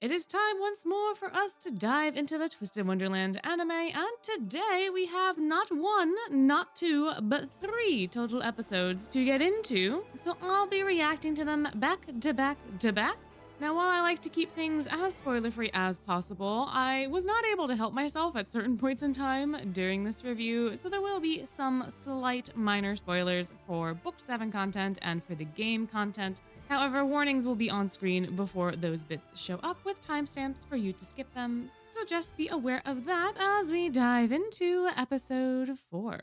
It is time once more for us to dive into the Twisted Wonderland anime, and today we have not one, not two, but three total episodes to get into, so I'll be reacting to them back to back to back. Now, while I like to keep things as spoiler-free as possible, I was not able to help myself at certain points in time during this review, so there will be some slight minor spoilers for Book 7 content and for the game content. However, warnings will be on screen before those bits show up with timestamps for you to skip them, so just be aware of that as we dive into episode 4.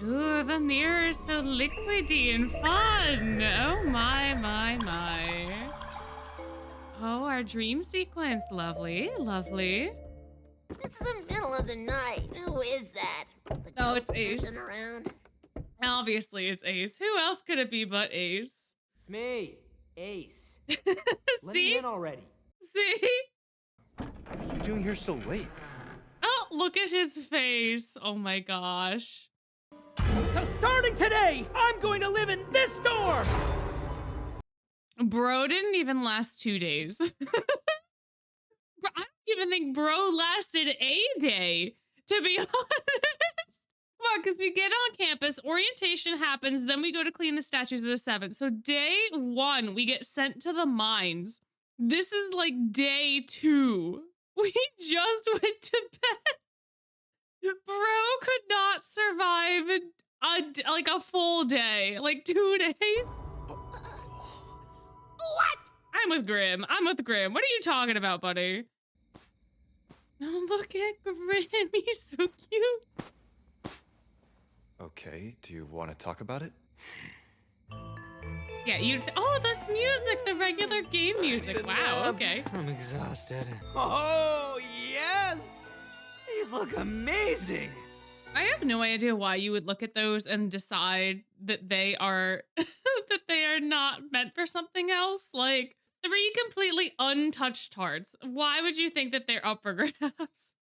Ooh, the mirror is so liquidy and fun! Oh my. Oh, our dream sequence. Lovely, lovely. It's the middle of the night. Who is that? The Oh, it's ghost Ace. isn't around. Obviously, it's Ace. Who else could it be but Ace? It's me, Ace. Let me See? in already. See? What are you doing here so late? Oh, look at his face. Oh my gosh. So starting today, I'm going to live in this dorm! Bro didn't even last 2 days. I don't even think bro lasted a day, to be honest. Come on, because we get on campus, orientation happens, then we go to clean the statues of the 7th. So day 1, we get sent to the mines. This is like day 2. We just went to bed. Bro could not survive like a full day, like 2 days. What? I'm with Grim. What are you talking about, buddy? Oh, look at Grim. He's so cute. Okay, do you want to talk about it? Yeah, oh, this music, the regular game music. Wow, okay. I'm exhausted. Oh, yes! These look amazing! I have no idea why you would look at those and decide that they are that they are not meant for something else. Like 3 completely untouched hearts. Why would you think that they're up for grabs?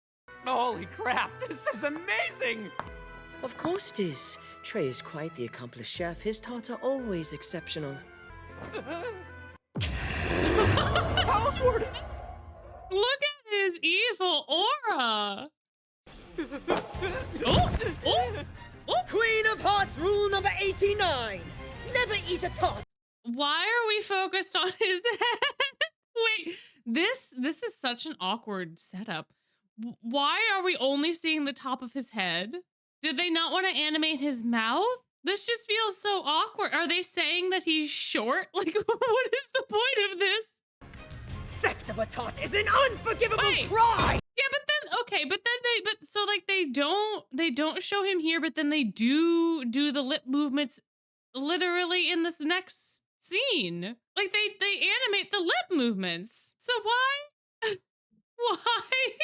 Holy crap, this is amazing! Of course it is. Trey is quite the accomplished chef. His tarts are always exceptional. Housewarming! Look at his evil aura. Oh. Queen of Hearts rule number 89. Never eat a tart. Why are we focused on his head? Wait, this is such an awkward setup. Why are we only seeing the top of his head? Did they not want to animate his mouth? This just feels so awkward. Are they saying that he's short? Like, what is the point of this? Theft of a tart is an unforgivable Wait. crime. Yeah, but then okay, so like they don't show him here, but then they do the lip movements literally in this next scene. Like they animate the lip movements. So why? Why?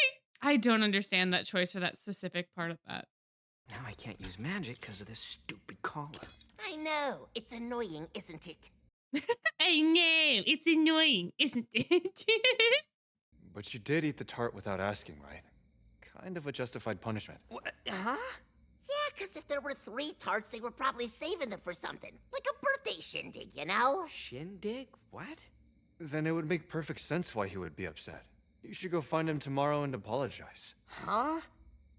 I don't understand that choice for that specific part of that. Now I can't use magic because of this stupid collar. I know. It's annoying, isn't it? I know, it's annoying, isn't it? But you did eat the tart without asking, right? Kind of a justified punishment. Huh? Yeah, because if there were 3 tarts, they were probably saving them for something. Like a birthday shindig, you know? Shindig? What? Then it would make perfect sense why he would be upset. You should go find him tomorrow and apologize. Huh?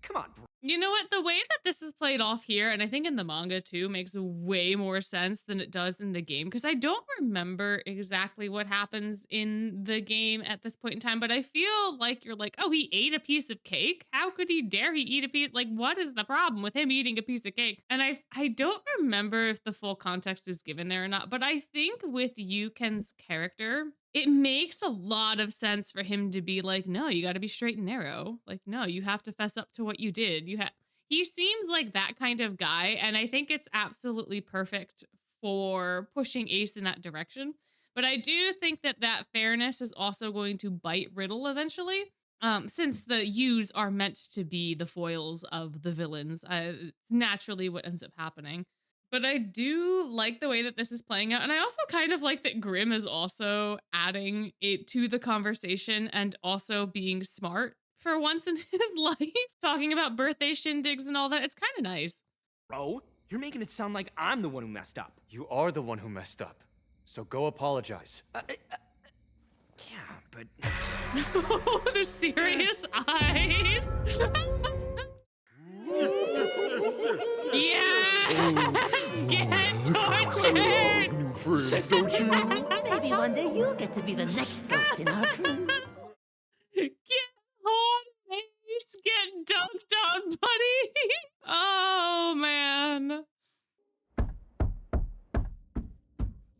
Come on, bro. You know what? The way that this is played off here, and I think in the manga too, makes way more sense than it does in the game. Because I don't remember exactly what happens in the game at this point in time, but I feel like you're like, oh, he ate a piece of cake? How could he dare he eat a piece? Like, what is the problem with him eating a piece of cake? And I don't remember if the full context is given there or not, but I think with Yuken's character, it makes a lot of sense for him to be like, no, you got to be straight and narrow. Like, no, you have to fess up to what you did. He seems like that kind of guy, and I think it's absolutely perfect for pushing Ace in that direction. But I do think that that fairness is also going to bite Riddle eventually, since the U's are meant to be the foils of the villains. It's naturally what ends up happening. But I do like the way that this is playing out. And I also kind of like that Grimm is also adding it to the conversation and also being smart for once in his life, talking about birthday shindigs and all that. It's kind of nice. Bro, you're making it sound like I'm the one who messed up. You are the one who messed up. So go apologize. Yeah, but The serious eyes. Yes! Get tortured! new friends, don't you? Maybe one day you'll get to be the next ghost in our crew. Get hard face, get dunked on, buddy. Oh man.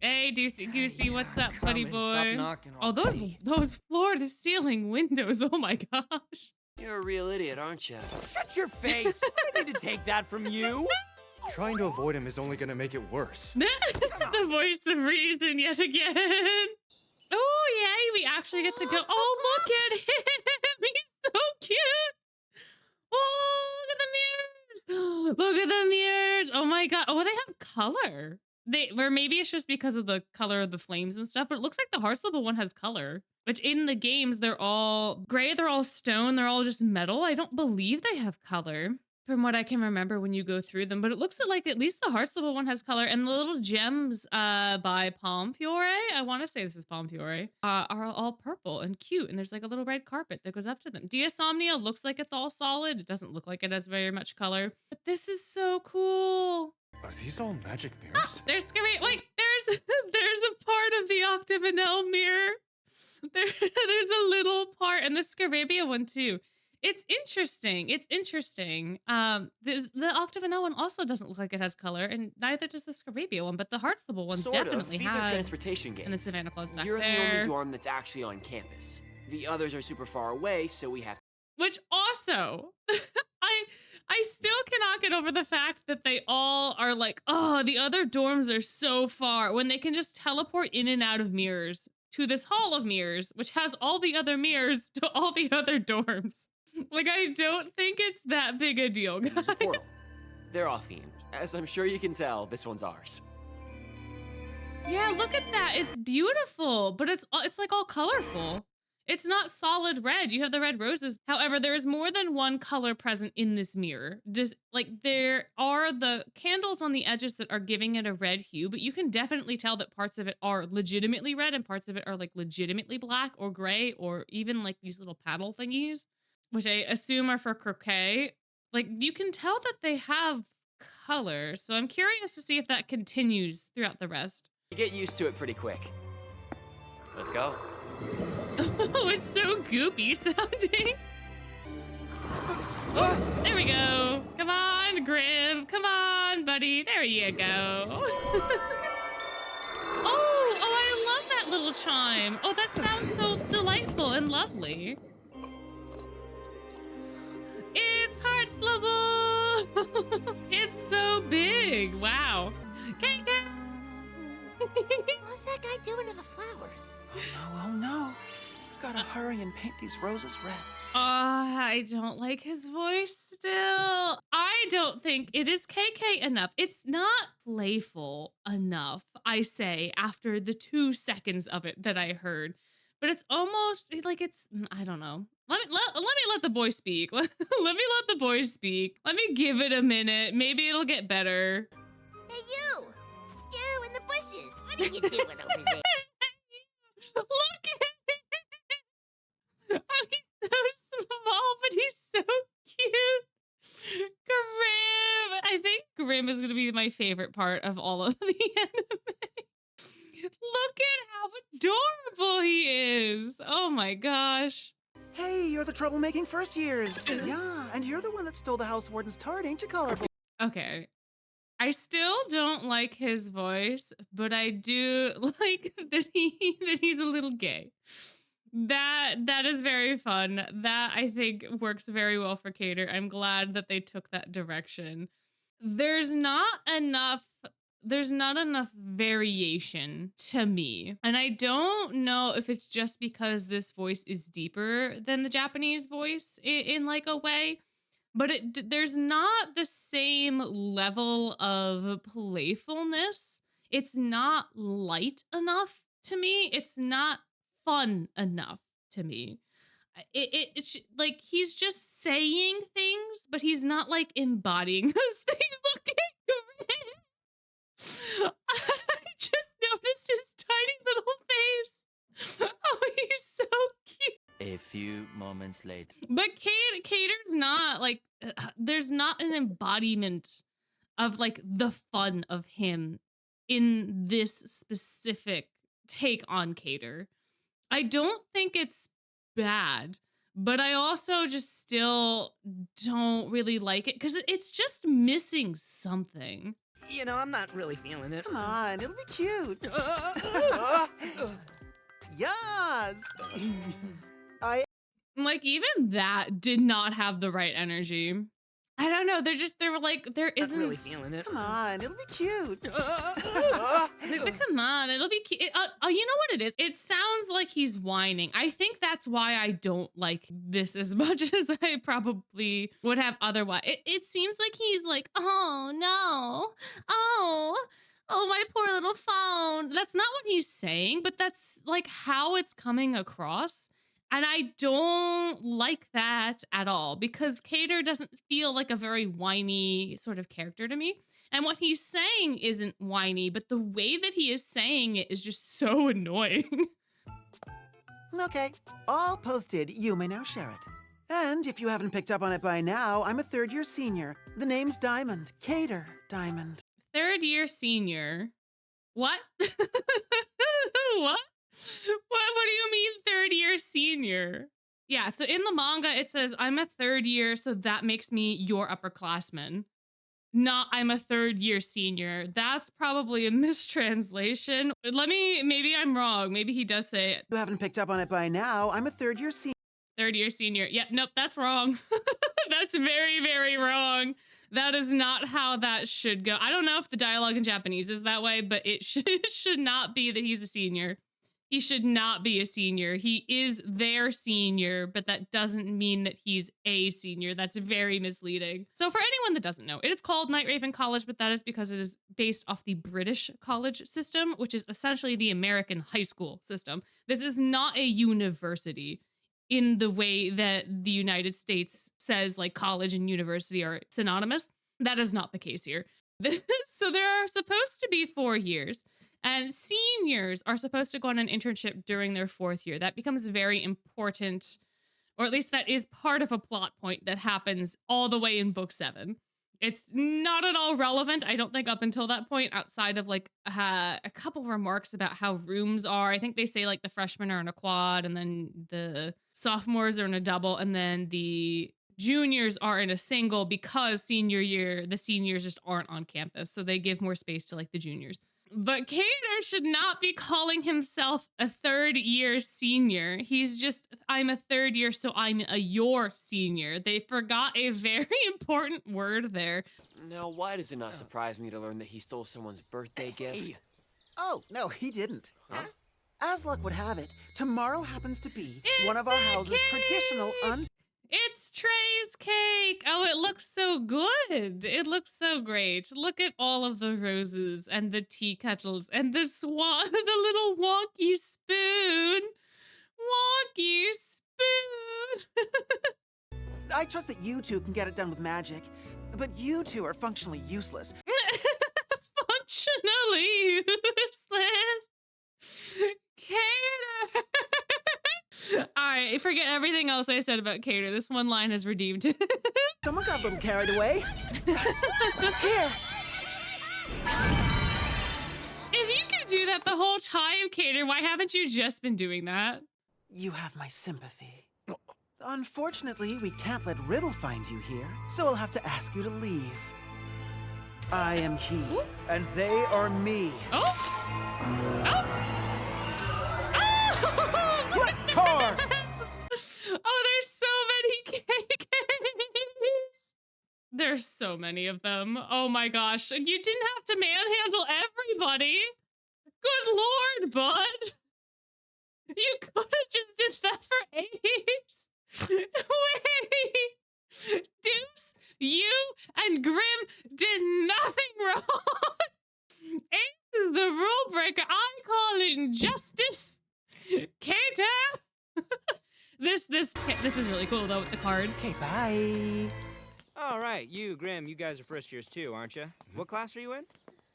Hey, Deucey Goosey, what's up, buddy Come in, stop boy? knocking Oh, those already. floor to ceiling windows. Oh my gosh. You're a real idiot, aren't you? Shut your face! I didn't need to take that from you! Trying to avoid him is only gonna make it worse. The voice of reason yet again. Oh yay, we actually get to go. Oh, look at him. He's so cute. Oh, look at the mirrors. Look at the mirrors. Oh my god. Oh, they have color. Or maybe it's just because of the color of the flames and stuff, but it looks like the Heartslipple one has color. Which in the games, they're all gray, they're all stone, they're all just metal. I don't believe they have color from what I can remember when you go through them, but it looks like at least the Heartslipple one has color, and the little gems by Palm Fiore, I want to say this is Palm Fiore, are all purple and cute, and there's like a little red carpet that goes up to them. Diasomnia looks like it's all solid. It doesn't look like it has very much color, but this is so cool. Are these all magic mirrors? There's wait, there's a part of the Octavanel mirror. There's a little part, and the Scarabia one too. It's interesting. It's interesting. The Octavanel one also doesn't look like it has color, and neither does the Scarabia one, but the Heartslipple one Sort definitely of. These has. are transportation gates. And the Savannah Claus back You're the there. only dorm that's actually on campus. The others are super far away, so we have Which also, I still cannot get over the fact that they all are like, oh, the other dorms are so far, when they can just teleport in and out of mirrors to this hall of mirrors, which has all the other mirrors to all the other dorms. Like, I don't think it's that big a deal, guys. use a portal. They're all themed. As I'm sure you can tell, this one's ours. Yeah, look at that. It's beautiful, but it's like all colorful. It's not solid red. You have the red roses. However, there is more than one color present in this mirror. Just like there are the candles on the edges that are giving it a red hue, but you can definitely tell that parts of it are legitimately red and parts of it are like legitimately black or gray, or even like these little paddle thingies, which I assume are for croquet. Like you can tell that they have color. So I'm curious to see if that continues throughout the rest. You get used to it pretty quick. Let's go. Oh, it's so goopy sounding. Oh, there we go. Come on, Grim. Come on, buddy. There you go. Oh, I love that little chime. Oh, that sounds so delightful and lovely. It's Heartslipple. It's so big. Wow. What's that guy doing to the flowers? Oh no. Gotta hurry and paint these roses red. I don't like his voice still. I don't think it is KK enough. It's not playful enough, I say, after the 2 seconds of it that I heard. But it's almost like it's, I don't know. Let me let the boy speak. Let me let the boy speak. Let me give it a minute. Maybe it'll get better. Hey, you! You in the bushes! What are you doing over there? Look at him! Oh, he's so small, but he's so cute. Grim! I think Grim is going to be my favorite part of all of the anime. Look at how adorable he is! Oh my gosh. Hey, you're the troublemaking first years. Yeah, and you're the one that stole the house warden's tart, ain't you, colorful? Okay. I still don't like his voice, but I do like that he's a little gay. That is very fun. That I think works very well for Cater. I'm glad that they took that direction. There's not enough variation to me. And I don't know if it's just because this voice is deeper than the Japanese voice in like a way. But there's not the same level of playfulness. It's not light enough to me. It's not fun enough to me. It's like he's just saying things, but he's not like embodying those things. Look at Grim. I just know noticed his tiny little face. Oh, he's so cute. A few moments later. But Cater's not like, there's not an embodiment of like the fun of him in this specific take on Cater. I don't think it's bad, but I also just still don't really like it because it's just missing something. You know, I'm not really feeling it. Come on, it'll be cute. Yas! Like, even that did not have the right energy. I don't know. They were like, there Not isn't. really feeling it. Come on, it'll be cute. Come on, it'll be cute. You know what it is? It sounds like he's whining. I think that's why I don't like this as much as I probably would have otherwise. It seems like he's like, oh no, oh my poor little phone. That's not what he's saying, but that's like how it's coming across. And I don't like that at all because Cater doesn't feel like a very whiny sort of character to me. And what he's saying isn't whiny, but the way that he is saying it is just so annoying. Okay, all posted. You may now share it. And if you haven't picked up on it by now, I'm a third-year senior. The name's Diamond. Cater Diamond. Third year senior. What? What? What do you mean third year senior? Yeah, so in the manga it says I'm a third year, so that makes me your upperclassman. Not I'm a third year senior. That's probably a mistranslation. Maybe I'm wrong. Maybe he does say If you haven't picked up on it by now, I'm a third-year senior. third year senior. Yeah, nope, that's wrong. That's very, very wrong. That is not how that should go. I don't know if the dialogue in Japanese is that way, but it should not be that he's a senior. He should not be a senior. He is their senior, but that doesn't mean that he's a senior. That's very misleading. So for anyone that doesn't know, it is called Night Raven College, but that is because it is based off the British college system, which is essentially the American high school system. This is not a university in the way that the United States says like college and university are synonymous. That is not the case here. So there are supposed to be 4 years. And seniors are supposed to go on an internship during their 4th year. That becomes very important, or at least that is part of a plot point that happens all the way in book 7. It's not at all relevant, I don't think, up until that point, outside of like a couple remarks about how rooms are. I think they say like the freshmen are in a quad, and then the sophomores are in a double, and then the juniors are in a single because senior year, the seniors just aren't on campus. So they give more space to like the juniors. But Cater should not be calling himself a third year senior. He's just, I'm a third year, so I'm a your senior. They forgot a very important word there. Now, why does it not surprise me to learn that he stole someone's birthday gift? Oh, no, he didn't. Huh? As luck would have it, tomorrow happens to be It's one of our the house's traditional cake! It's Trey's cake. Oh, it looks so good. It looks so great. Look at all of the roses and the tea kettles and the the little wonky spoon. Wonky spoon. I trust that you two can get it done with magic, but you two are functionally useless. Functionally useless. Cater. All right, forget everything else I said about Cater. This one line has redeemed. Someone got a little carried away. Here. If you could do that the whole time, Cater, why haven't you just been doing that? You have my sympathy. Unfortunately, we can't let Riddle find you here, so I'll have to ask you to leave. I am he, and they are me. Oh! Oh! Oh! Split car! Oh, there's so many cakes. There's so many of them. Oh my gosh. You didn't have to manhandle everybody. Good lord, bud. You could have just did that for apes. Wait. Deuce, you and Grim did nothing wrong. Ape is the rule breaker. I call it injustice. Cater. This is really cool though with the cards. Okay, bye. All right, you, Grim, you guys are first years too, aren't you? What class are you in?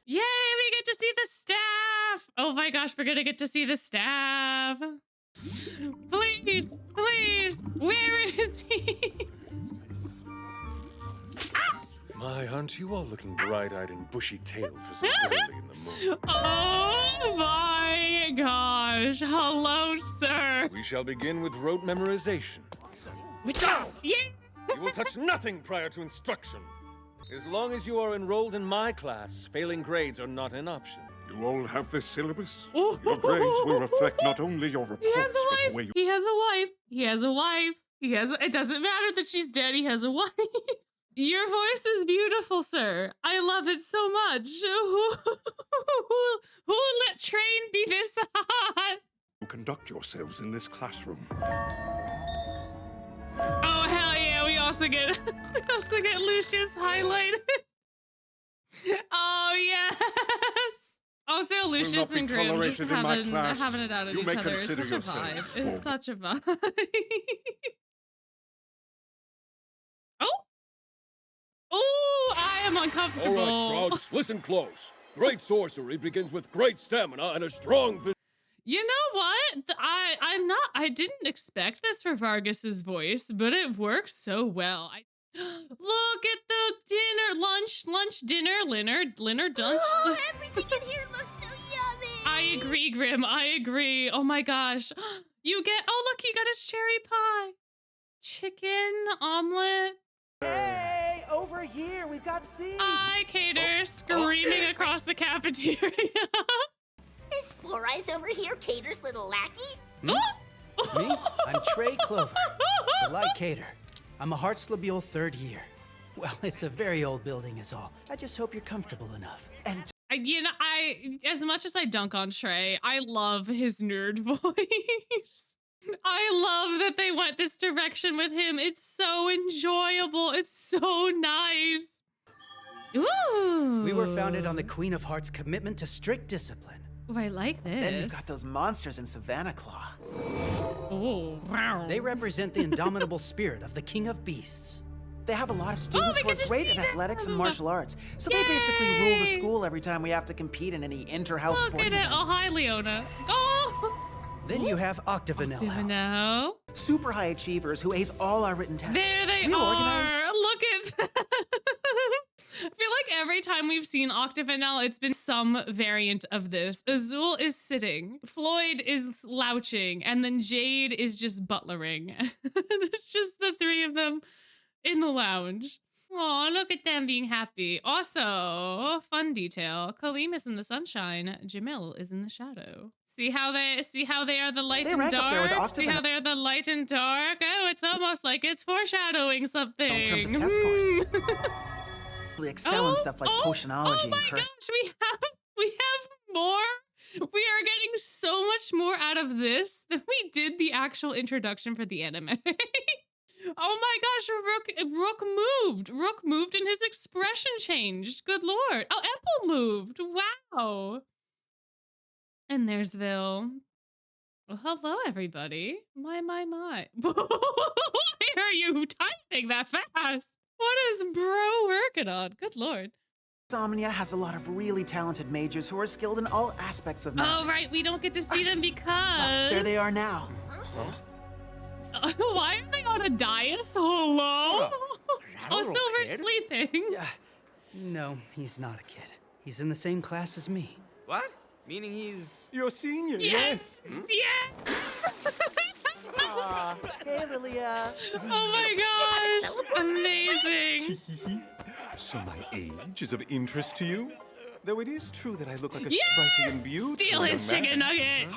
Yay, we get to see the stats. staff. Oh my gosh, we're gonna get to see the staff. Please, please, where is he? My, aren't you all looking bright-eyed and bushy-tailed for so early in the morning? Oh my gosh. Hello, sir. We shall begin with rote memorization. Yeah. You will touch nothing prior to instruction. As long as you are enrolled in my class, failing grades are not an option. You all have this syllabus? Your grades will reflect not only your reports, He has a but wife. the way you... He has a wife. He has a wife. He has. It doesn't matter that she's dead. He has a wife. Your voice is beautiful, sir. I love it so much. Who let Train be this hot? You conduct yourselves in this classroom. Oh hell yeah! We also get Lucius highlighted. Oh yes. Also, Lucius and Grim just having it out at each other. It's such a vibe. It's such a vibe. Oh, I am uncomfortable. All right, Sprouts, listen close. Great sorcery begins with great stamina and a strong... You know what? I didn't expect this for Vargas's voice, but it works so well. Look at the lunch, dinner, Leonard, lunch. Oh, everything in here looks so yummy. I agree, Grim. I agree. Oh my gosh. Oh look, you got his cherry pie. Chicken, omelet. Hey, over here, we've got seats. I Cater screaming across the cafeteria. Is Four Eyes over here Cater's little lackey? Me? I'm Trey Clover, the Light Cater. I'm a Heartslabule third year. Well, it's a very old building is all. I just hope you're comfortable enough. And As much as I dunk on Trey, I love his nerd voice. I love that they went this direction with him. It's so enjoyable. It's so nice. Ooh. we were founded on the Queen of Hearts' commitment to strict discipline. Oh, I like this. Then you've got those monsters in Savannah Claw. Oh, wow. They represent the indomitable spirit of the King of Beasts. They have a lot of students who are great at athletics and martial arts, so they basically rule the school every time we have to compete in any inter-house sporting events. Oh, hi, Leona. Oh! Then you have Octavanel House. Super high achievers who ace all our written tests. There they Real are. organized. Look at that. I feel like every time we've seen Octavanel, it's been some variant of this. Azul is sitting, Floyd is slouching, and then Jade is just butlering. It's just the three of them in the lounge. Oh, look at them being happy. Also, fun detail: Kaleem is in the sunshine, Jamil is in the shadow. See how they are the light and dark? See how they're the light and dark? Oh, it's almost like it's foreshadowing something. In terms of test scores. They excel in stuff like potionology and curse. Oh my gosh, we have more. We are getting so much more out of this than we did the actual introduction for the anime. Oh my gosh, Rook moved. Rook moved and his expression changed. Good lord. Oh, Apple moved. Wow. And there's Vil. Well, hello, everybody. My. Why are you typing that fast? What is bro working on? Good lord. Insomnia has a lot of really talented mages who are skilled in all aspects of magic. Oh, right. We don't get to see them because... there they are now. Why are they on a dais? Hello? Oh, Silver's sleeping. No, he's not a kid. He's in the same class as me. What? Meaning he's... Your senior, yes. Yes! Hey, Lilia. Oh my gosh! Amazing! So my age is of interest to you? Though it is true that I look like a yes! sprightly and beautiful Steal his chicken nugget!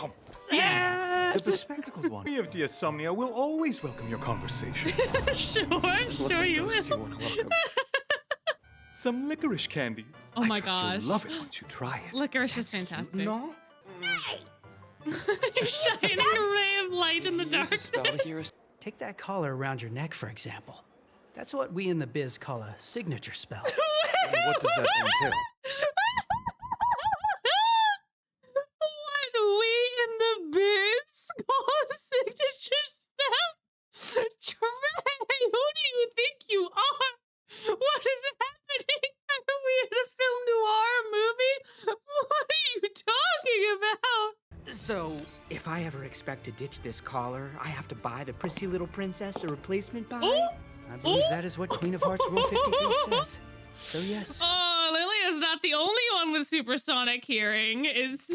Yes! The bespectacled one. We of Diasomnia will always welcome your conversation. Sure you will. Some licorice candy. Oh my I trust gosh. You'll love it once you try it. Licorice is fantastic. No? Shining ray of light in the darkness. Take that collar around your neck, for example. That's what we in the biz call a signature spell. And what does that entail? What we in the biz call a signature spell? Trey, who do you think you are? What is happening? Are we in a film noir movie? What are you talking If I ever expect to ditch this collar, I have to buy the prissy little princess a replacement by. Oh, I believe that is what Queen of Hearts Rule 53 says. So yes. oh, Lily is not the only one with supersonic hearing. Is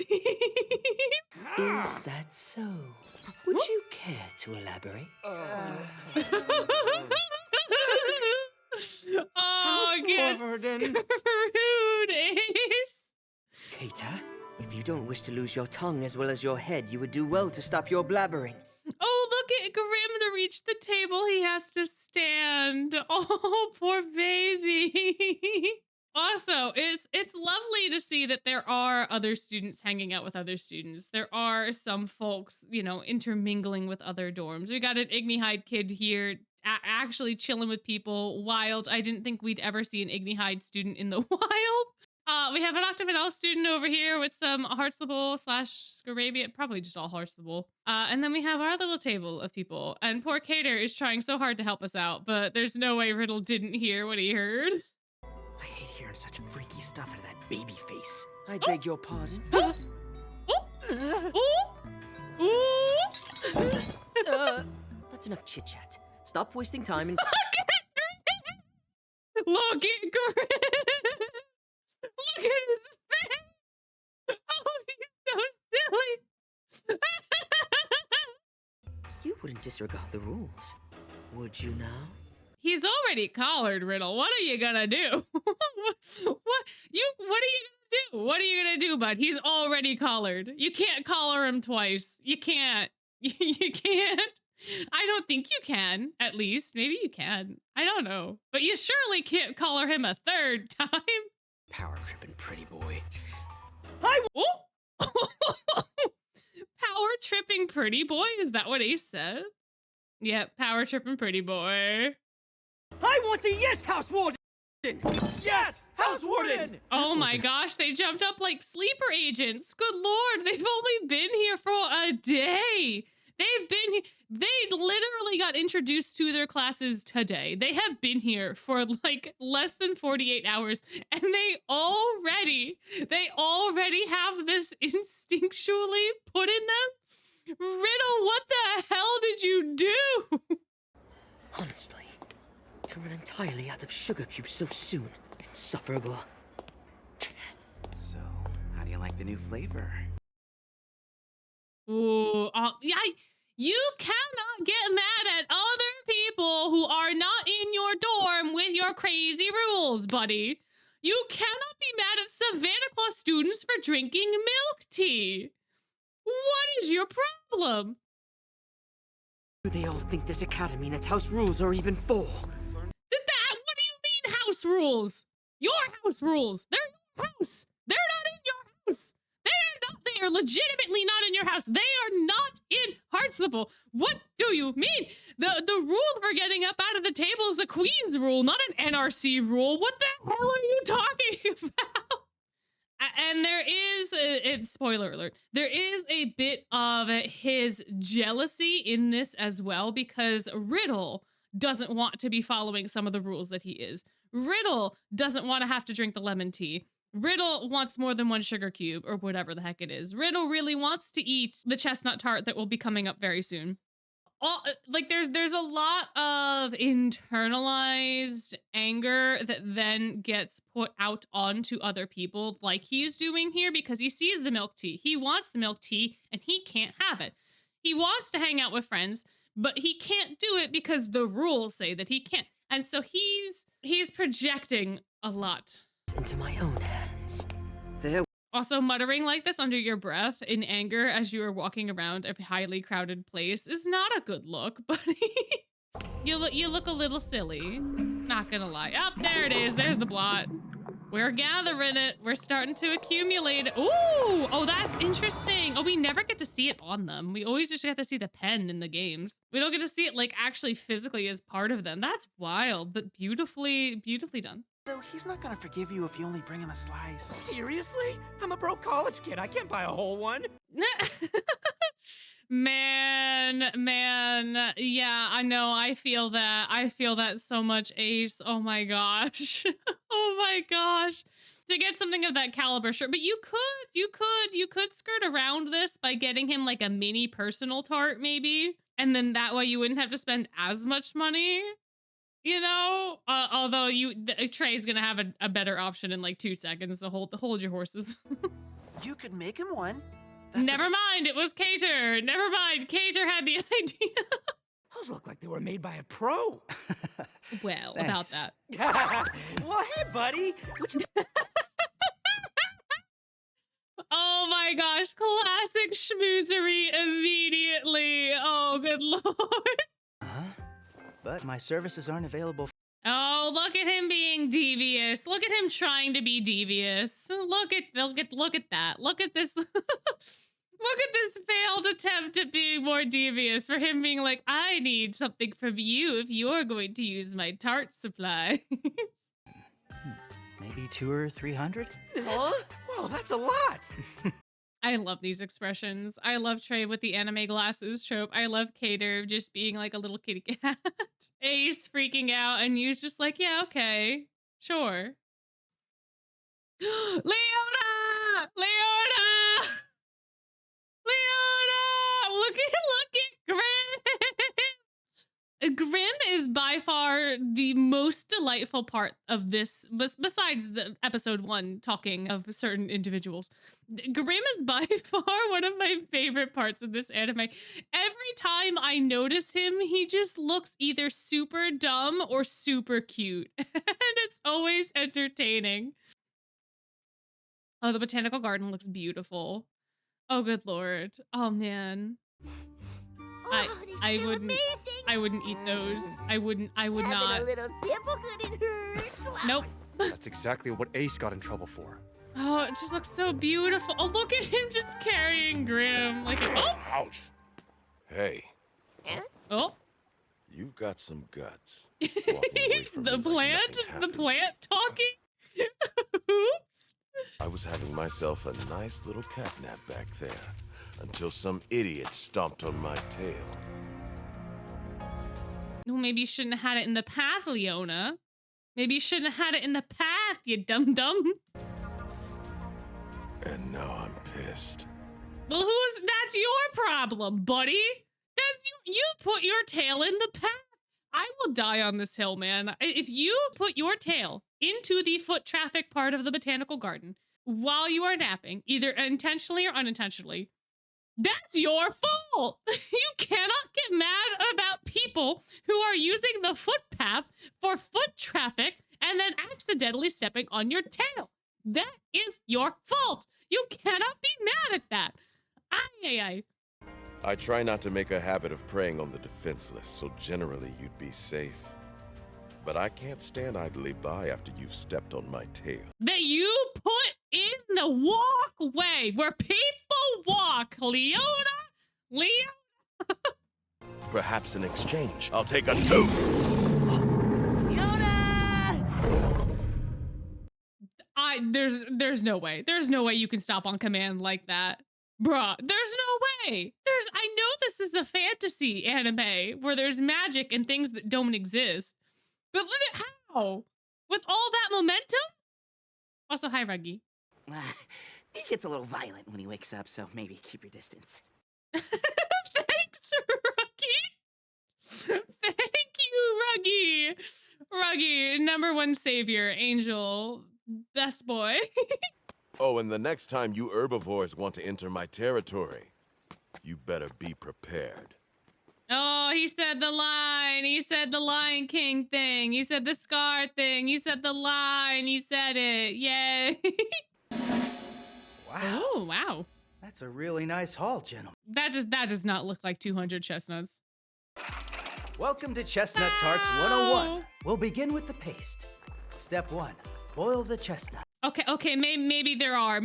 that so? Would you care to elaborate? Oh, get screwed, Ace. Cater, if you don't wish to lose your tongue as well as your head, you would do well to stop your blabbering. Oh, look at Grim to reach the table. He has to stand. Oh, poor baby. Also, it's lovely to see that there are other students hanging out with other students. There are some folks, you know, intermingling with other dorms. We got an Ignihide kid here actually chilling with people. Wild. I didn't think we'd ever see an Ignihide student in the wild. We have an Octavidal student over here with some Heartslable / Scarabian, probably just all Heartslable. And then we have our little table of people. And poor Cater is trying so hard to help us out, but there's no way Riddle didn't hear what he heard. I hate hearing such freaky stuff out of that baby face. I beg your pardon. That's enough chit-chat. Stop wasting time and... Look at Grim! Look at his face! Oh, he's so silly! You wouldn't disregard the rules, would you now? He's already collared, Riddle. What are you gonna do? What are you gonna do? What are you gonna do, bud? He's already collared. You can't collar him twice. You can't. You can't. I don't think you can, at least. Maybe you can. I don't know. But you surely can't collar him a third time. Power tripping pretty boy. Power tripping pretty boy? Is that what Ace said? Yep, power tripping pretty boy. I want a yes, House Warden! Yes, House Warden! Oh my gosh, they jumped up like sleeper agents. Good lord, they've only been here for a day. They literally got introduced to their classes today. They have been here for like less than 48 hours and they already have this instinctually put in them. Riddle, what the hell did you do? Honestly, to run entirely out of sugar cubes so soon, insufferable. So, how do you like the new flavor? Ooh, yeah, you cannot get mad at other people who are not in your dorm with your crazy rules, buddy. You cannot be mad at Savannah Claus students for drinking milk tea. What is your problem? Do they all think this academy and its house rules are even for? What do you mean house rules? Your house rules. They're your house. They're not in your house. They are legitimately not in your house. They are not in Heartslable. What do you mean? The rule for getting up out of the table is a Queen's rule, not an NRC rule. What the hell are you talking about? And there is, spoiler alert, there is a bit of his jealousy in this as well, because Riddle doesn't want to be following some of the rules that he is. Riddle doesn't want to have to drink the lemon tea. Riddle wants more than one sugar cube or whatever the heck it is. Riddle really wants to eat the chestnut tart that will be coming up very soon. There's a lot of internalized anger that then gets put out onto other people like he's doing here because he sees the milk tea. He wants the milk tea and he can't have it. He wants to hang out with friends, but he can't do it because the rules say that he can't. And so he's projecting a lot. Into my own hands. Also, muttering like this under your breath in anger as you are walking around a highly crowded place is not a good look, buddy. You look a little silly. Not gonna lie. Oh, there it is. There's the blot. We're gathering it. We're starting to accumulate it. Ooh! Oh, that's interesting. Oh, we never get to see it on them. We always just get to see the pen in the games. We don't get to see it like actually physically as part of them. That's wild, but beautifully done. So he's not gonna forgive you if you only bring him a slice. Seriously? I'm a broke college kid. I can't buy a whole one. Man, yeah, I know. I feel that so much, Ace. Oh my gosh. Oh my gosh. to get something of that caliber, sure. But you could skirt around this by getting him like a mini personal tart, maybe, and then that way you wouldn't have to spend as much money. You know, although Trey's gonna have a better option in like 2 seconds. So hold your horses. You could make him one. Never mind, it was Cater. Never mind, Cater had the idea. Those look like they were made by a pro. Well, about that. Well, hey, buddy. Oh my gosh, classic schmoozery immediately. Oh, good lord. But my services aren't available. Oh, look at him being devious. Look at him trying to be devious. Look at that. Look at this. Look at this failed attempt at being more devious for him being like, I need something from you if you're going to use my tart supply. Maybe 200 or 300? Huh? Whoa, that's a lot. I love these expressions. I love Trey with the anime glasses trope. I love Cater just being like a little kitty cat. Ace freaking out and Yu's just like, yeah, okay, sure. Leona! Leona! Leona! Look at Grim! Grim is by far the most delightful part of this, besides the episode 1 talking of certain individuals. Grim is by far one of my favorite parts of this anime. Every time I notice him, he just looks either super dumb or super cute. And it's always entertaining. Oh, the botanical garden looks beautiful. Oh, good lord. Oh, man. I wouldn't eat those. I would not. A little sample couldn't hurt. Nope. That's exactly what Ace got in trouble for. Oh, it just looks so beautiful. Oh, look at him just carrying Grim. Like, oh. Ouch. Hey. Oh. You've got some guts. Away from The me plant? like The plant talking? Oops. I was having myself a nice little catnap back there until some idiot stomped on my tail. No, maybe you shouldn't have had it in the path, Leona. Maybe you shouldn't have had it in the path, you dum-dum. And now I'm pissed. Well, that's your problem, buddy. That's you put your tail in the path. I will die on this hill, man. If you put your tail into the foot traffic part of the botanical garden while you are napping, either intentionally or unintentionally, that's your fault. You cannot get mad about people who are using the footpath for foot traffic and then accidentally stepping on your tail. That is your fault. You cannot be mad at that. Ay. I try not to make a habit of preying on the defenseless, so generally you'd be safe. But I can't stand idly by after you've stepped on my tail. That you put in the walkway where people walk, Leona. Perhaps in exchange, I'll take a tooth. There's no way. There's no way you can stop on command like that. Bruh, there's no way. I know this is a fantasy anime where there's magic and things that don't exist. But look at how? With all that momentum? Also, hi, Ruggy. He gets a little violent when he wakes up, so maybe keep your distance. Thanks, Ruggy. Thank you, Ruggy. Ruggy, #1 savior, angel, best boy. Oh, and the next time you herbivores want to enter my territory, you better be prepared. Oh, he said the line. He said the Lion King thing. He said the Scar thing. He said the line. He said it. Yay. Wow. Oh, wow. That's a really nice haul, gentlemen. That does not look like 200 chestnuts. Welcome to Chestnut Tarts 101. We'll begin with the paste. Step 1, boil the chestnut. Okay, maybe there are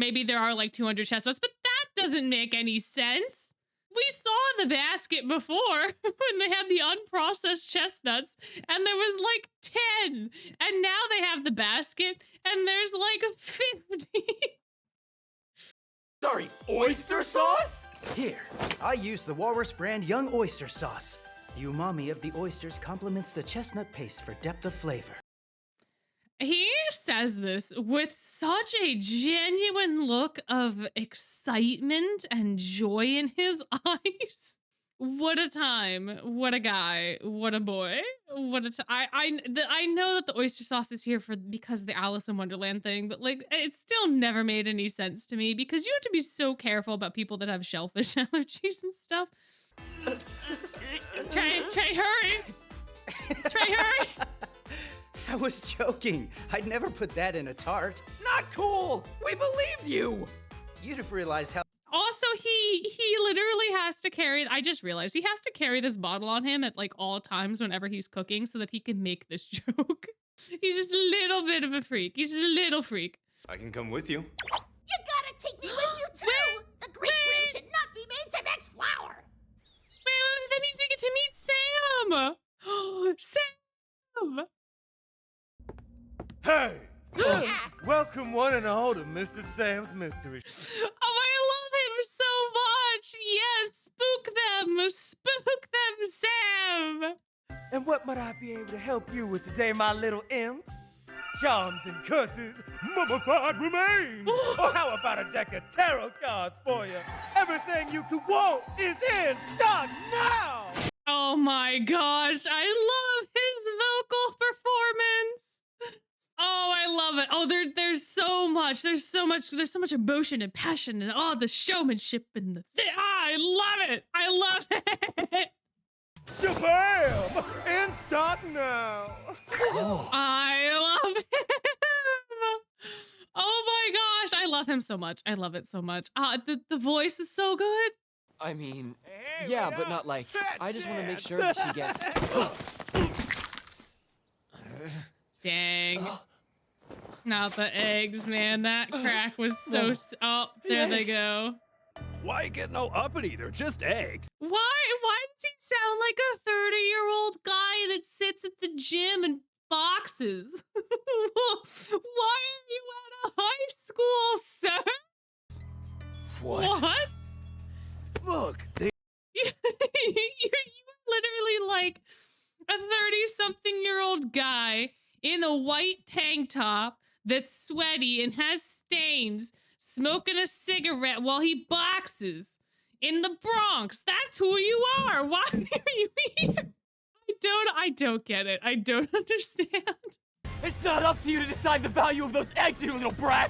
like 200 chestnuts, but that doesn't make any sense. We saw the basket before when they had the unprocessed chestnuts, and there was like 10, and now they have the basket, and there's like 50. Sorry, oyster sauce? Here, I use the Walrus brand Young Oyster Sauce. The umami of the oysters complements the chestnut paste for depth of flavor. He says this with such a genuine look of excitement and joy in his eyes. What a time. What a guy. What a boy. What a I know that the oyster sauce is here for because of the Alice in Wonderland thing, but like it still never made any sense to me because you have to be so careful about people that have shellfish allergies and stuff. Trey, hurry. Trey, hurry. I was joking. I'd never put that in a tart. Not cool! We believed you! You'd have realized how. Also, he literally has to carry, I just realized he has to carry this bottle on him at like all times whenever he's cooking so that he can make this joke. He's just a little bit of a freak. He's just a little freak. I can come with you. You gotta take me with you too! The Great Grim should not be made to mix flour! Wait, that means we get to meet Sam! Sam! Hey! Welcome one and all to Mr. Sam's Mystery. Oh, I love him so much! Yes, spook them, Sam! And what might I be able to help you with today, my little imps? Charms and curses, mummified remains! Or how about a deck of tarot cards for you? Everything you could want is in stock now! Oh my gosh, I love his vocal performance! Oh, I love it. Oh, there's so much emotion and passion and the showmanship and I love it. I love it. Shabam! In stock now. I love him. Oh my gosh, I love him so much. I love it so much. The voice is so good. I mean, yeah, but not like. I just want to make sure that she gets. Dang. Not the eggs, man. That crack was so. Oh, there they go. Why get no uppity? They're just eggs. Why does he sound like a 30-year-old guy that sits at the gym and boxes? Why are you at a high school, sir? What? Look, You're literally like a 30-something-year-old guy in a white tank top that's sweaty and has stains, smoking a cigarette while he boxes in the Bronx. That's who you are. Why are you here? I don't get it. I don't understand. It's not up to you to decide the value of those eggs, you little brat!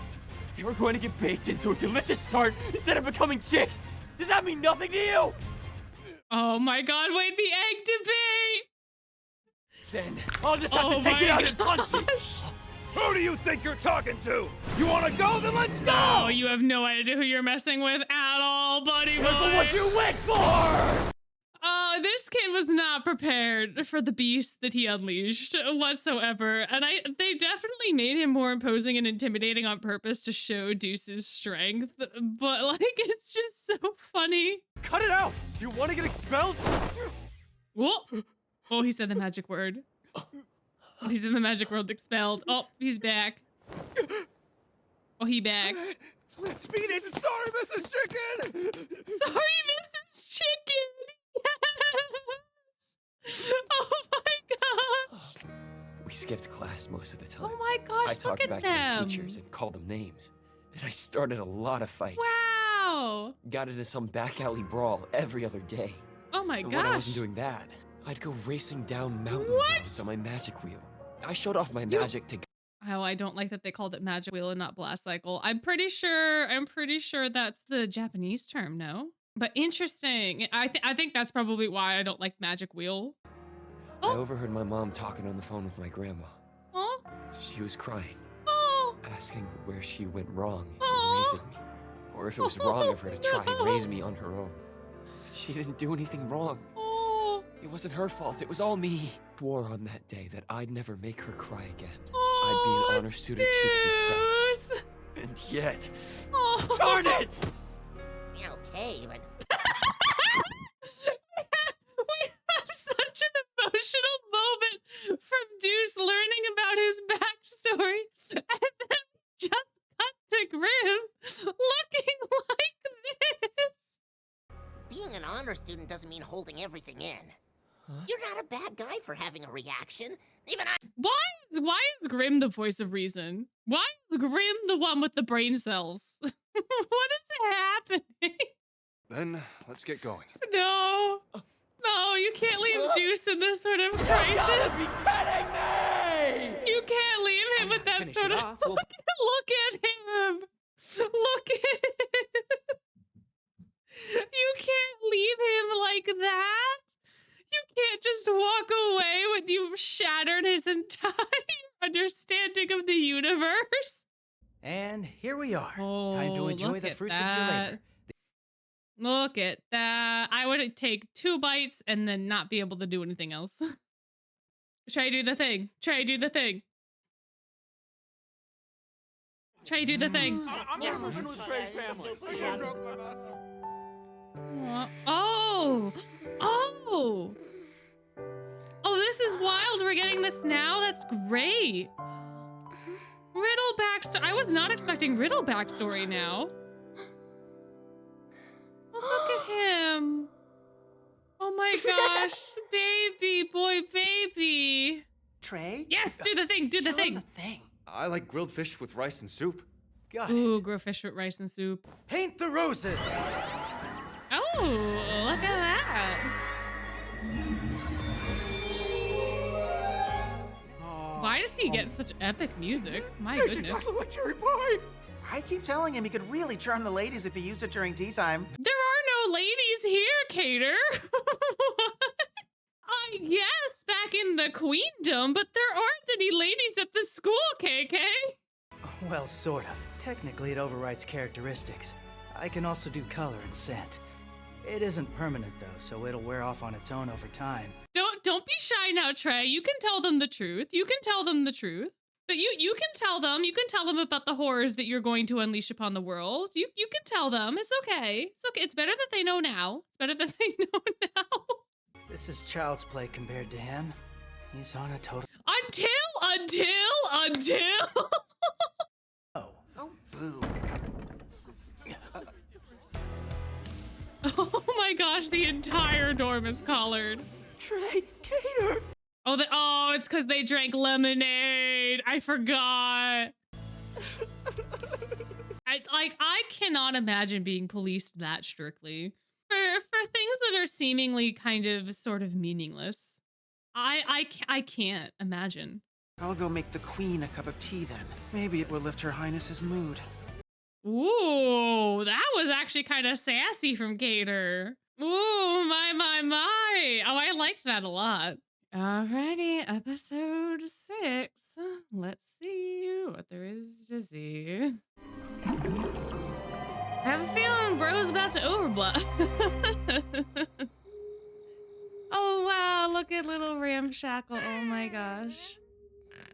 They were going to get baked into a delicious tart instead of becoming chicks! Does that mean nothing to you? Oh my god, wait, the egg debate! Then I'll just have to take it out in punches! who do you think you're talking to? You want to go? Then let's go! Oh, you have no idea who you're messing with at all, buddy boy. Careful what you wish for! This kid was not prepared for the beast that he unleashed whatsoever. And they definitely made him more imposing and intimidating on purpose to show Deuce's strength. But like, it's just so funny. Cut it out! Do you want to get expelled? Whoa. Oh, he said the magic word. He's in the magic world, expelled. Oh, he's back. Oh, he back. Let's beat it! Sorry, Mrs. Chicken! Sorry, Mrs. Chicken! Yes! Oh my gosh! We skipped class most of the time. Oh my gosh, I look talked at back them! to the teachers and called them names. And I started a lot of fights. Wow! Got into some back alley brawl every other day. Oh my And gosh! when I wasn't doing that, I'd go racing down mountain What? roads on my magic wheel. I showed off my magic to. Oh, I don't like that they called it magic wheel and not blast cycle. I'm pretty sure that's the Japanese term, no? But interesting. I think that's probably why I don't like magic wheel. I overheard my mom talking on the phone with my grandma. Oh. She was crying, Oh. asking where she went wrong in Oh. raising me, or if it was wrong of her to try and raise me on her own. But she didn't do anything wrong. Oh. It wasn't her fault. It was all me. Swore on that day that I'd never make her cry again. Oh, I'd be an honor student she could be proud Deuce. of. And yet, Oh. darn it! Okay, but We had such an emotional moment from Deuce learning about his backstory, and then we just cut to Grim looking like this. being an honor student doesn't mean holding everything in. You're not a bad guy for having a reaction. Even I. Why is Grim the voice of reason? Why is Grim the one with the brain cells? What is happening? Then let's get going. No. No, you can't leave Deuce in this sort of You crisis. gotta be kidding me! You can't leave him with that finish sort it of. off, we'll- Look at him. Look at him. You can't leave him like that. You can't just walk away when you've shattered his entire understanding of the universe. And here we are. Time Oh, to enjoy look the at fruits of your that. labor. Look at that. I would take 2 bites and then not be able to do anything else. Try do the thing. Try do the thing. Try do the thing. I'm never moving with Trey's family. Oh! Oh! Oh, this is wild. We're getting this now? That's great. Riddle backstory. I was not expecting Riddle backstory now. Oh, look at him. Oh my gosh. Baby, boy, baby. Trey? Yes, do the thing, do the Show thing. him the thing. I like grilled fish with rice and soup. Got Ooh, it. grilled fish with rice and soup. Paint the roses. Oh, look at that. Why does he get such epic music? My Tastes goodness. exactly like cherry pie. I keep telling him he could really charm the ladies if he used it during tea time. There are no ladies here, Cater. I guess back in the queendom, but there aren't any ladies at the school, KK. Well, sort of. Technically, it overrides characteristics. I can also do color and scent. It isn't permanent, though, so it'll wear off on its own over time. Don't be shy now, Trey. You can tell them the truth. You can tell them the truth. But you can tell them about the horrors that you're going to unleash upon the world. You can tell them. It's okay. It's okay. It's better that they know now. It's better that they know now. This is child's play compared to him. He's on a total. Until. Oh. Oh, boo. Oh my gosh, the entire dorm is collared. Trey, Cater. Oh, it's because they drank lemonade. I forgot. I cannot imagine being policed that strictly for things that are seemingly kind of sort of meaningless. I can't imagine. I'll go make the queen a cup of tea then. Maybe it will lift her highness's mood. Ooh, that was actually kind of sassy from Gator. Ooh, my. Oh, I liked that a lot. Alrighty, episode 6. Let's see what there is to see. I have a feeling bro's about to overblow. Oh, wow, look at little Ramshackle. Oh my gosh.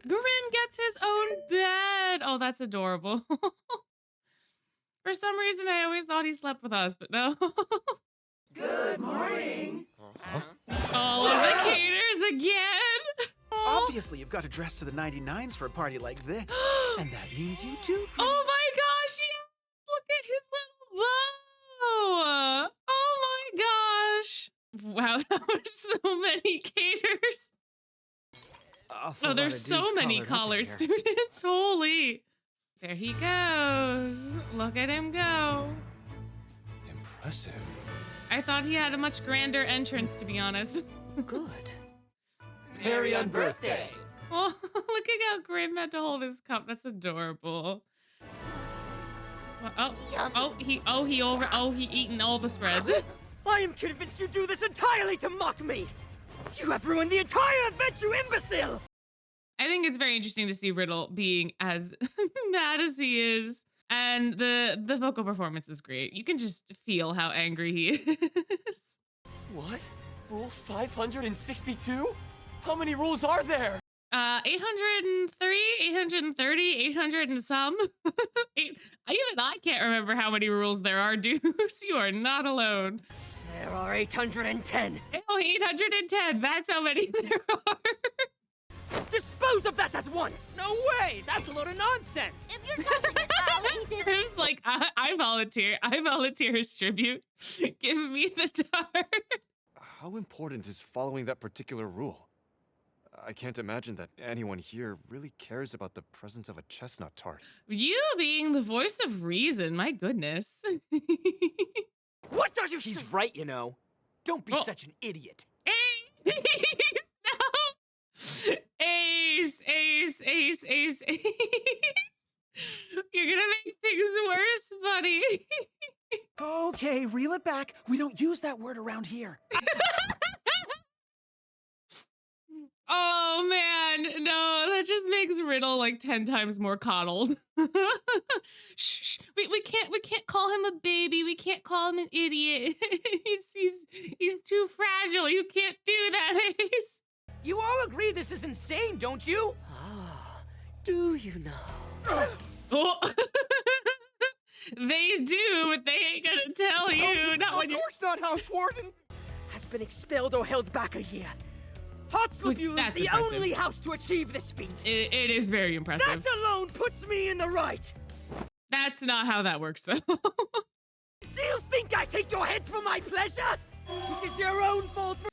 Grim gets his own bed. Oh, that's adorable. For some reason, I always thought he slept with us, but no. Good morning. All of the caters again. Obviously, you've got to dress to the 99s for a party like this. And that means you too. Oh my gosh, yeah. Look at his little bow. Oh my gosh. Wow, that was so many caters. Oh, there's so many college students. Holy. There he goes. Look at him go. Impressive. I thought he had a much grander entrance, to be honest. Good. Merry on birthday. Oh, look at how Grim had to hold his cup. That's adorable. He eaten all the spreads. I am convinced you do this entirely to mock me! You have ruined the entire event, you imbecile! I think it's very interesting to see Riddle being as mad as he is. And the vocal performance is great. You can just feel how angry he is. What? Rule 562? How many rules are there? 803, 830, 800 and some. Even I can't remember how many rules there are, Deuce. You are not alone. There are 810. Oh, 810. That's how many there are. Dispose of that at once! No way! That's a load of nonsense! If you're tossing it out, Grim's like, I volunteer. I volunteer as tribute. Give me the dart. How important is following that particular rule? I can't imagine that anyone here really cares about the presence of a chestnut tart. You being the voice of reason, my goodness. What does you? He's right, you know. Don't be such an idiot. Ace! No! Ace, Ace, Ace, Ace, Ace. You're gonna make things worse, buddy. Okay, reel it back. We don't use that word around here. Oh man, no, that just makes Riddle like 10 times more coddled. Shh, we can't call him a baby. We can't call him an idiot. he's too fragile. You can't do that, Ace. You all agree this is insane, don't you? Ah, do you now? Oh. They do, but they ain't gonna tell you. Not when you. Of course not, House Warden. Has been expelled or held back a year. Heartslebule is That's the impressive. only house to achieve this feat. It is very impressive. That alone puts me in the right. That's not how that works, though. Do you think I take your heads for my pleasure? This is your own fault for—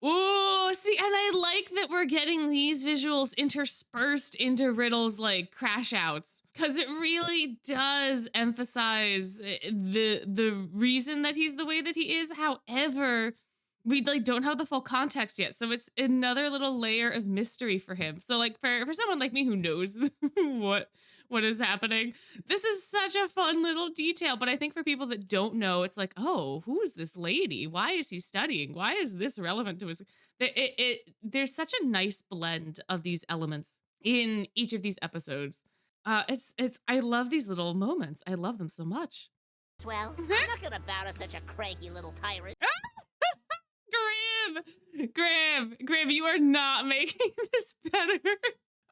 Ooh, see, and I like that we're getting these visuals interspersed into Riddle's like crash outs, because it really does emphasize the reason that he's the way that he is. However, we like don't have the full context yet, so it's another little layer of mystery for him. So like for someone like me who knows what is happening, this is such a fun little detail. But I think for people that don't know, it's like, oh, who is this lady? Why is he studying? Why is this relevant to his? There's such a nice blend of these elements in each of these episodes. I love these little moments. I love them so much. Well, I'm not gonna bow to such a cranky little tyrant. Graham, you are not making this better.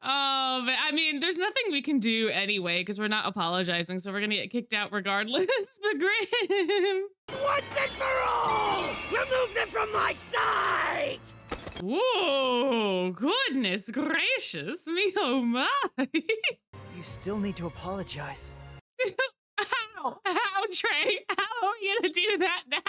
Oh, but I mean, there's nothing we can do anyway because we're not apologizing, so we're gonna get kicked out regardless. But Graham, once and for all, remove them from my sight. Whoa, goodness gracious me, oh my. You still need to apologize. How, Trey? How are you gonna do that now?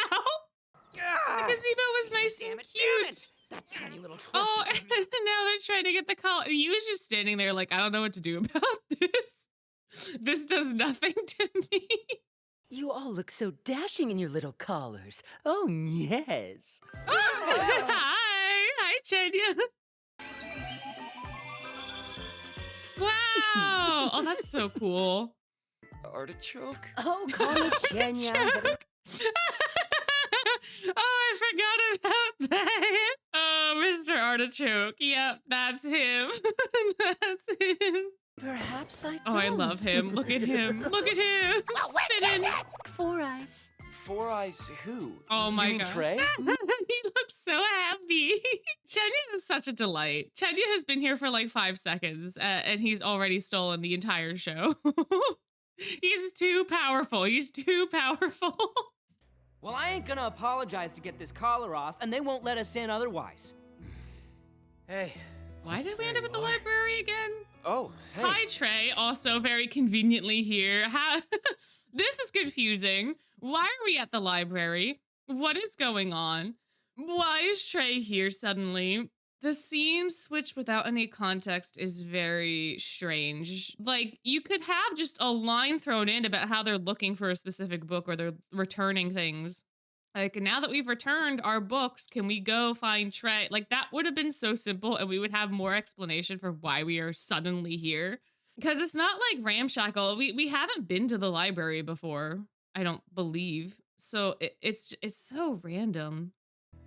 The gazebo was nice and cute. That tiny little Oh, and now they're trying to get the collar. You was just standing there like, I don't know what to do about this. This does nothing to me. You all look so dashing in your little collars. Oh, yes. Hi, Chenya. Wow. Oh, that's so cool. Artichoke? Oh, call me Chenya. Oh, I forgot about that. Oh, Mr. Artichoke. Yep, that's him. That's him. Perhaps I don't. Oh, I love him. Look at him. Look at him. Spinning. Four Eyes. Four Eyes who? Oh my you mean gosh. Trey? He looks so happy. Chenya is such a delight. Chenya has been here for like 5 seconds and he's already stolen the entire show. He's too powerful. He's too powerful. Well, I ain't gonna apologize to get this collar off, and they won't let us in otherwise. Hey. Why did we end up at the library again? Oh, hey. Hi, Trey. Also very conveniently here. This is confusing. Why are we at the library? What is going on? Why is Trey here suddenly? The scene switch without any context is very strange. Like, you could have just a line thrown in about how they're looking for a specific book or they're returning things. Like, now that we've returned our books, can we go find Trey? Like, that would have been so simple and we would have more explanation for why we are suddenly here. Because it's not like ramshackle. We haven't been to the library before, I don't believe. So it's so random.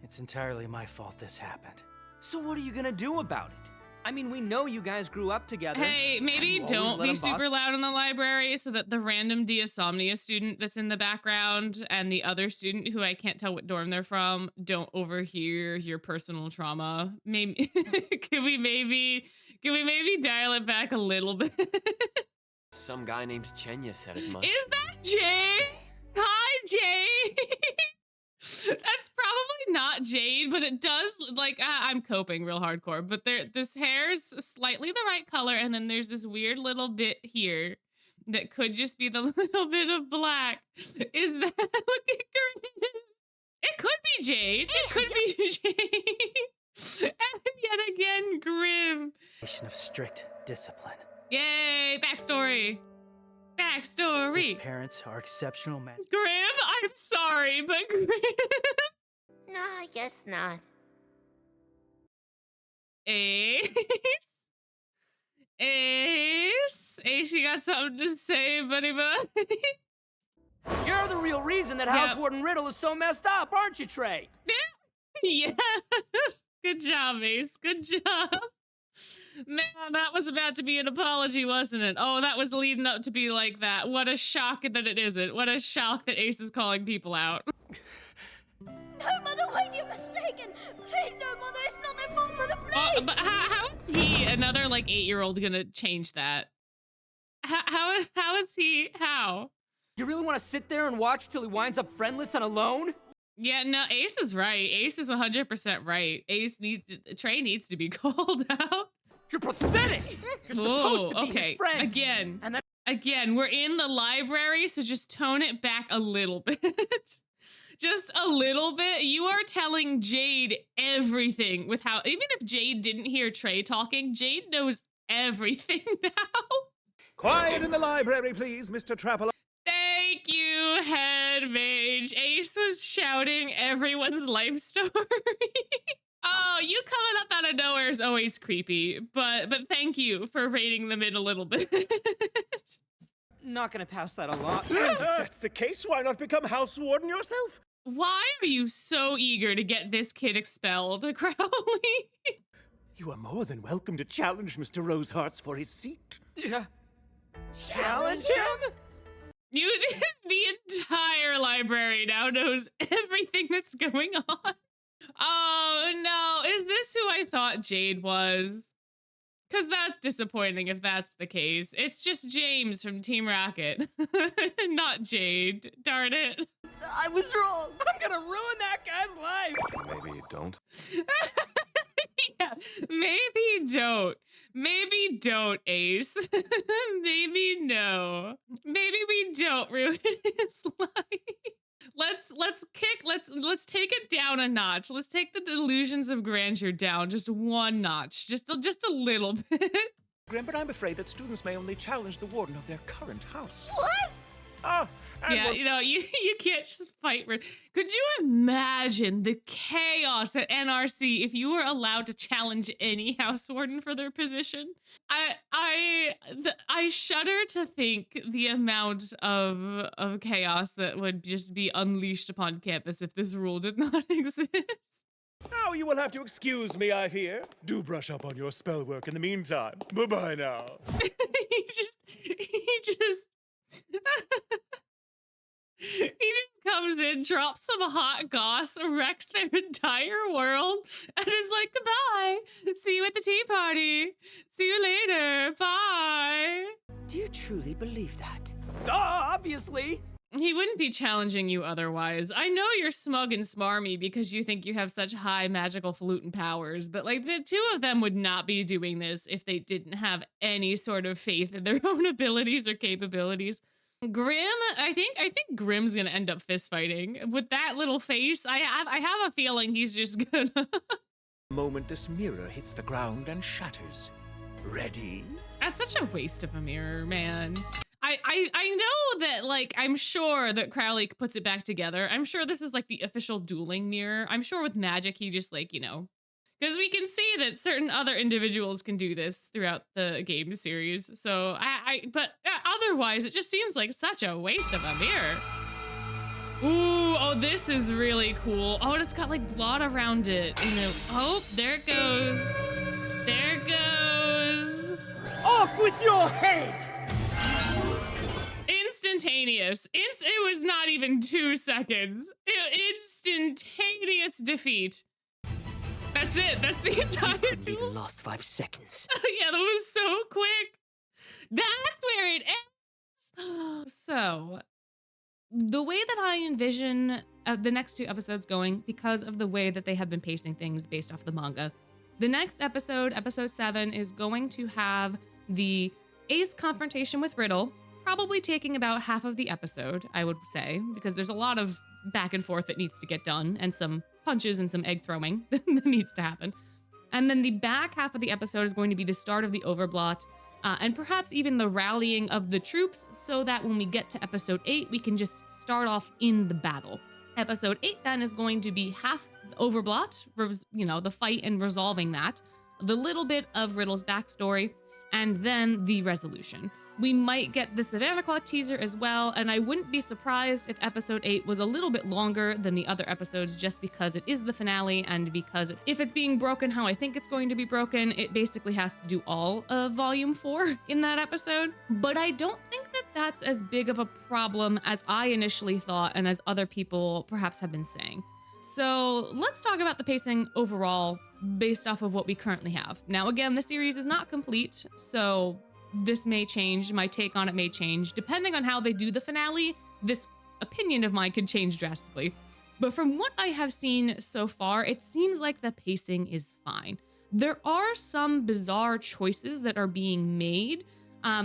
It's entirely my fault this happened. So what are you gonna do about it? I mean, we know you guys grew up together. Hey, maybe You always don't let be him boss- super loud in the library so that the random Diasomnia student that's in the background and the other student who I can't tell what dorm they're from don't overhear your personal trauma. Maybe can we maybe dial it back a little bit? Some guy named Chenya said as much. Is that Jay? Hi, Jay. That's probably not Jade, but it does, like, I'm coping real hardcore, but this hair's slightly the right color, and then there's this weird little bit here that could just be the little bit of black. Is that, look at Grim. It could be Jade. It could be Jade. And yet again, Grim of strict discipline. Yay, backstory. His Backstory. parents are exceptional men. Grim, I'm sorry, but Grim. No, I guess not. Ace. Ace, you got something to say, buddy? You're the real reason that House Warden Riddle is so messed up, aren't you, Trey? Yeah. Good job, Ace. Good job. Man, that was about to be an apology, wasn't it? Oh, that was leading up to be like that. What a shock that it isn't. What a shock that Ace is calling people out. No, Mother, wait, you're mistaken. Please don't, Mother. It's not their fault, Mother, please. But how is he, another like 8-year-old, gonna change that? How is he? How? You really want to sit there and watch till he winds up friendless and alone? Yeah, no, Ace is right. Ace is 100% right. Trey needs to be called out. You're pathetic. You're supposed to be his friend. Again. Again, we're in the library, so just tone it back a little bit. Just a little bit. You are telling Jade everything with how, even if Jade didn't hear Trey talking, Jade knows everything now. Quiet in the library, please, Mr. Trapple. Thank you, head mage. Ace was shouting everyone's life story. Oh, you coming up out of nowhere is always creepy, but thank you for reining them in a little bit. Not gonna pass that along. And if that's the case, why not become House Warden yourself? Why are you so eager to get this kid expelled, Crowley? You are more than welcome to challenge Mr. Rosehearts for his seat. Challenge him? The entire library now knows everything that's going on. Oh no, is this who I thought Jade was? Because that's disappointing if that's the case. It's just James from Team Rocket, not Jade. Darn it. I was wrong. I'm gonna ruin that guy's life. Maybe you don't. Yeah, maybe don't. Maybe don't, Ace. Maybe no. Maybe we don't ruin his life. Let's take it down a notch. Let's take the delusions of grandeur down just one notch, just a little bit. Grim, but I'm afraid that students may only challenge the warden of their current house. What? Yeah, you know, you can't just fight. Could you imagine the chaos at NRC if you were allowed to challenge any house warden for their position? I shudder to think the amount of chaos that would just be unleashed upon campus if this rule did not exist. Now you will have to excuse me, I fear. Do brush up on your spell work in the meantime. Bye-bye now. he just he just comes in, drops some hot goss, wrecks their entire world, and is like, goodbye. See you at the tea party. See you later. Bye. Do you truly believe that? Obviously. He wouldn't be challenging you otherwise. I know you're smug and smarmy because you think you have such high magical falutin powers, but like the two of them would not be doing this if they didn't have any sort of faith in their own abilities or capabilities. Grim, I think Grim's gonna end up fist fighting with that little face. I have a feeling he's just gonna. The moment this mirror hits the ground and shatters. Ready? That's such a waste of a mirror, man. I know that, like, I'm sure that Crowley puts it back together. I'm sure this is like the official dueling mirror. I'm sure with magic he just, like, you know, because we can see that certain other individuals can do this throughout the game series. So but otherwise, it just seems like such a waste of a mirror. Ooh, oh, this is really cool. Oh, and it's got like blood around it. You know, oh, there it goes. There it goes. Off with your head! Instantaneous. It was not even 2 seconds. Instantaneous defeat. That's it. That's the entire Couldn't even last 5 seconds. Yeah, that was so quick. That's where it ends. So, the way that I envision the next 2 episodes going, because of the way that they have been pacing things based off the manga, the next episode, episode 7, is going to have the Ace confrontation with Riddle, probably taking about half of the episode, I would say, because there's a lot of back and forth that needs to get done, and some punches and some egg throwing that needs to happen. And then the back half of the episode is going to be the start of the Overblot, and perhaps even the rallying of the troops, so that when we get to episode 8, we can just start off in the battle. Episode 8 then is going to be half Overblot, the fight and resolving that, the little bit of Riddle's backstory, and then the resolution. We might get the Savannah Claw teaser as well, and I wouldn't be surprised if episode 8 was a little bit longer than the other episodes, just because it is the finale, and because if it's being broken how I think it's going to be broken, it basically has to do all of volume 4 in that episode. But I don't think that that's as big of a problem as I initially thought, and as other people perhaps have been saying. So let's talk about the pacing overall based off of what we currently have. Now, again, the series is not complete, so this may change. My take on it may change. Depending on how they do the finale, this opinion of mine could change drastically. But from what I have seen so far, it seems like the pacing is fine. There are some bizarre choices that are being made.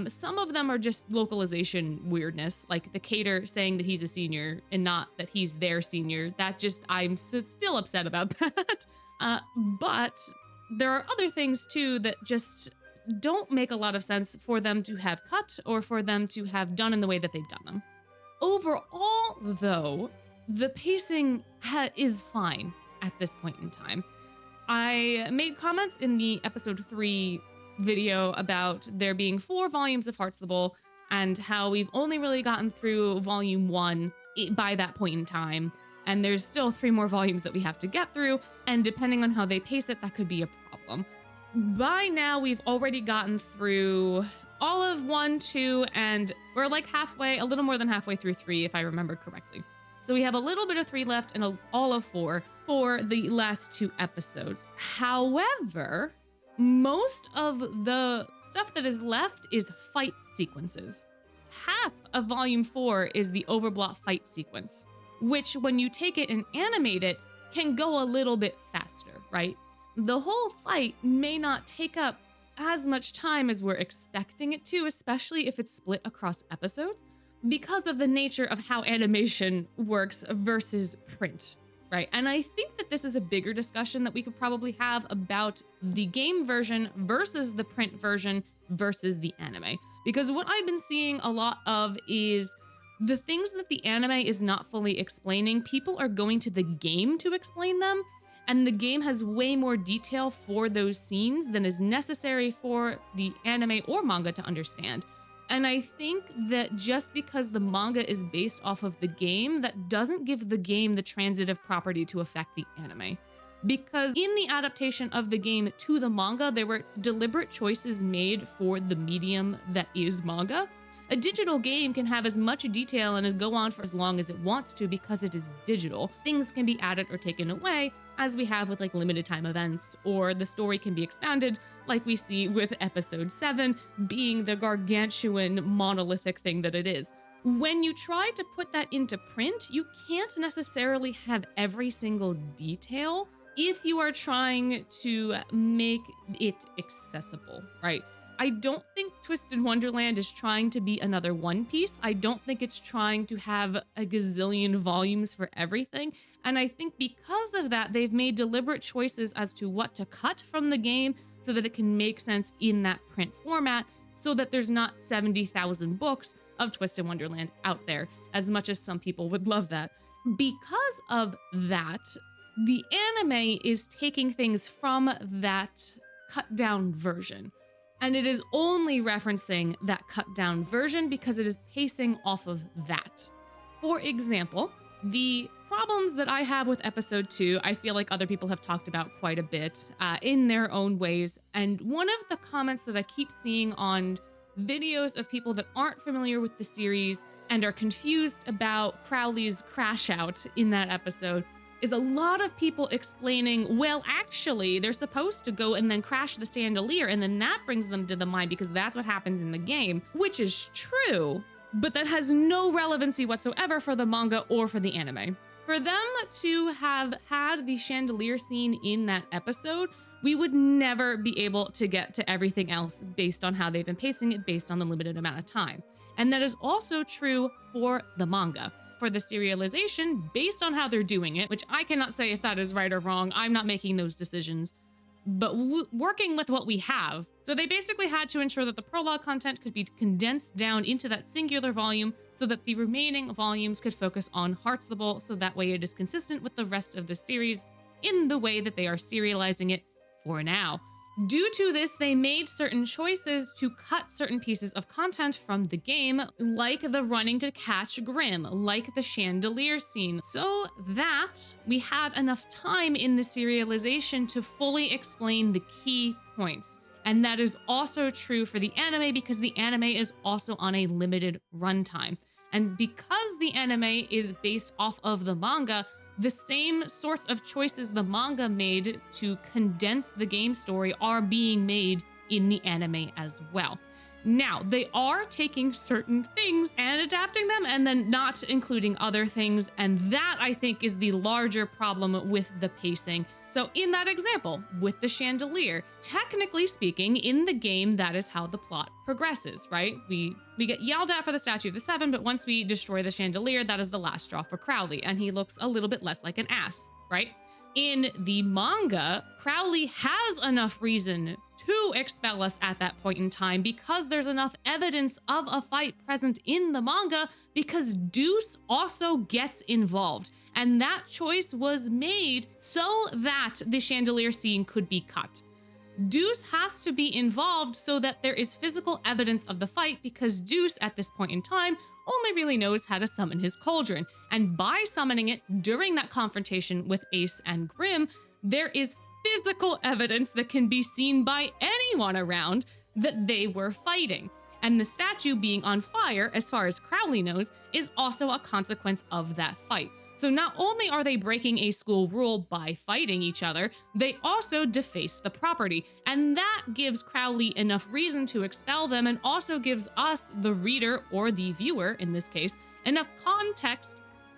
Some of them are just localization weirdness, like the Cater saying that he's a senior and not that he's their senior. I'm still upset about that. But there are other things too that just don't make a lot of sense for them to have cut or for them to have done in the way that they've done them. Overall, though, the pacing is fine at this point in time. I made comments in the episode 3 video about there being 4 volumes of Hearts of the Bowl and how we've only really gotten through volume 1 by that point in time. And there's still 3 more volumes that we have to get through. And depending on how they pace it, that could be a problem. By now, we've already gotten through all of 1, 2, and we're like halfway, a little more than halfway through 3, if I remember correctly. So we have a little bit of 3 left and all of 4 for the last 2 episodes. However, most of the stuff that is left is fight sequences. Half of volume 4 is the Overblot fight sequence, which when you take it and animate it, can go a little bit faster, right? The whole fight may not take up as much time as we're expecting it to, especially if it's split across episodes, because of the nature of how animation works versus print, right? And I think that this is a bigger discussion that we could probably have about the game version versus the print version versus the anime. Because what I've been seeing a lot of is the things that the anime is not fully explaining, people are going to the game to explain them. And the game has way more detail for those scenes than is necessary for the anime or manga to understand. And I think that just because the manga is based off of the game, that doesn't give the game the transitive property to affect the anime. Because in the adaptation of the game to the manga, there were deliberate choices made for the medium that is manga. A digital game can have as much detail and go on for as long as it wants to because it is digital. Things can be added or taken away, as we have with like limited time events, or the story can be expanded, like we see with episode 7 being the gargantuan monolithic thing that it is. When you try to put that into print, you can't necessarily have every single detail if you are trying to make it accessible, right? I don't think Twisted Wonderland is trying to be another One Piece. I don't think it's trying to have a gazillion volumes for everything. And I think because of that, they've made deliberate choices as to what to cut from the game so that it can make sense in that print format, so that there's not 70,000 books of Twisted Wonderland out there, as much as some people would love that. Because of that, the anime is taking things from that cut down version. And it is only referencing that cut down version because it is pacing off of that. For example, the problems that I have with episode 2, I feel like other people have talked about quite a bit in their own ways. And one of the comments that I keep seeing on videos of people that aren't familiar with the series and are confused about Crowley's crash out in that episode is a lot of people explaining, well, actually, they're supposed to go and then crash the chandelier, and then that brings them to the mine because that's what happens in the game, which is true, but that has no relevancy whatsoever for the manga or for the anime. For them to have had the chandelier scene in that episode, we would never be able to get to everything else based on how they've been pacing it based on the limited amount of time. And that is also true for the manga. For the serialization, based on how they're doing it, which I cannot say if that is right or wrong, I'm not making those decisions. but working with what we have. So they basically had to ensure that the prologue content could be condensed down into that singular volume so that the remaining volumes could focus on Heartstable, so that way it is consistent with the rest of the series in the way that they are serializing it for now. Due to this, they made certain choices to cut certain pieces of content from the game, like the running to catch Grim, like the chandelier scene, so that we had enough time in the serialization to fully explain the key points. And that is also true for the anime, because the anime is also on a limited runtime. And because the anime is based off of the manga, the same sorts of choices the manga made to condense the game story are being made in the anime as well. Now, they are taking certain things and adapting them and then not including other things, and that I think is the larger problem with the pacing. So in that example, with the chandelier, technically speaking, in the game, that is how the plot progresses, right? We get yelled at for the Statue of the Seven, but once we destroy the chandelier, that is the last straw for Crowley, and he looks a little bit less like an ass, right? In the manga, Crowley has enough reason to expel us at that point in time because there's enough evidence of a fight present in the manga, because Deuce also gets involved. And that choice was made so that the chandelier scene could be cut. Deuce has to be involved so that there is physical evidence of the fight, because Deuce at this point in time only really knows how to summon his cauldron. And by summoning it during that confrontation with Ace and Grim, there is physical evidence that can be seen by anyone around that they were fighting. And the statue being on fire, as far as Crowley knows, is also a consequence of that fight. So not only are they breaking a school rule by fighting each other, they also deface the property. And that gives Crowley enough reason to expel them, and also gives us, the reader or the viewer in this case, enough context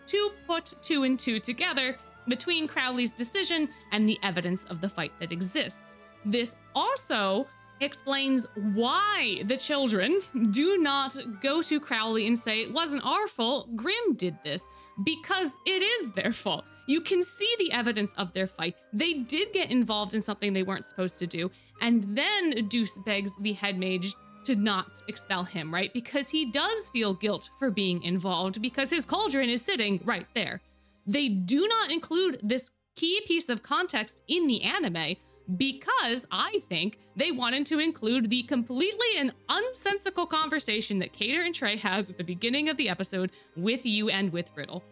to put two and two together between Crowley's decision and the evidence of the fight that exists. This also explains why the children do not go to Crowley and say, it wasn't our fault, Grim did this, because it is their fault. You can see the evidence of their fight. They did get involved in something they weren't supposed to do, and then Deuce begs the head mage to not expel him, right? Because he does feel guilt for being involved, because his cauldron is sitting right there. They do not include this key piece of context in the anime because I think they wanted to include the completely and unsensical conversation that Cater and Trey has at the beginning of the episode with you and with Riddle.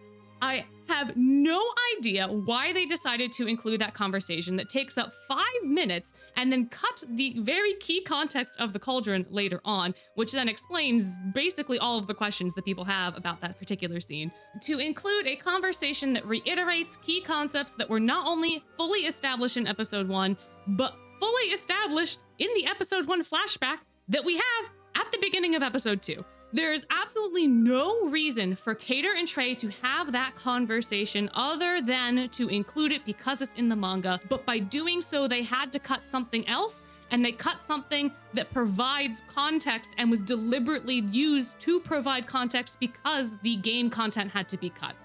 I have no idea why they decided to include that conversation that takes up 5 minutes and then cut the very key context of the cauldron later on, which then explains basically all of the questions that people have about that particular scene, to include a conversation that reiterates key concepts that were not only fully established in episode 1, but fully established in the episode 1 flashback that we have at the beginning of episode 2. There is absolutely no reason for Cater and Trey to have that conversation other than to include it because it's in the manga, but by doing so, they had to cut something else, and they cut something that provides context and was deliberately used to provide context because the game content had to be cut.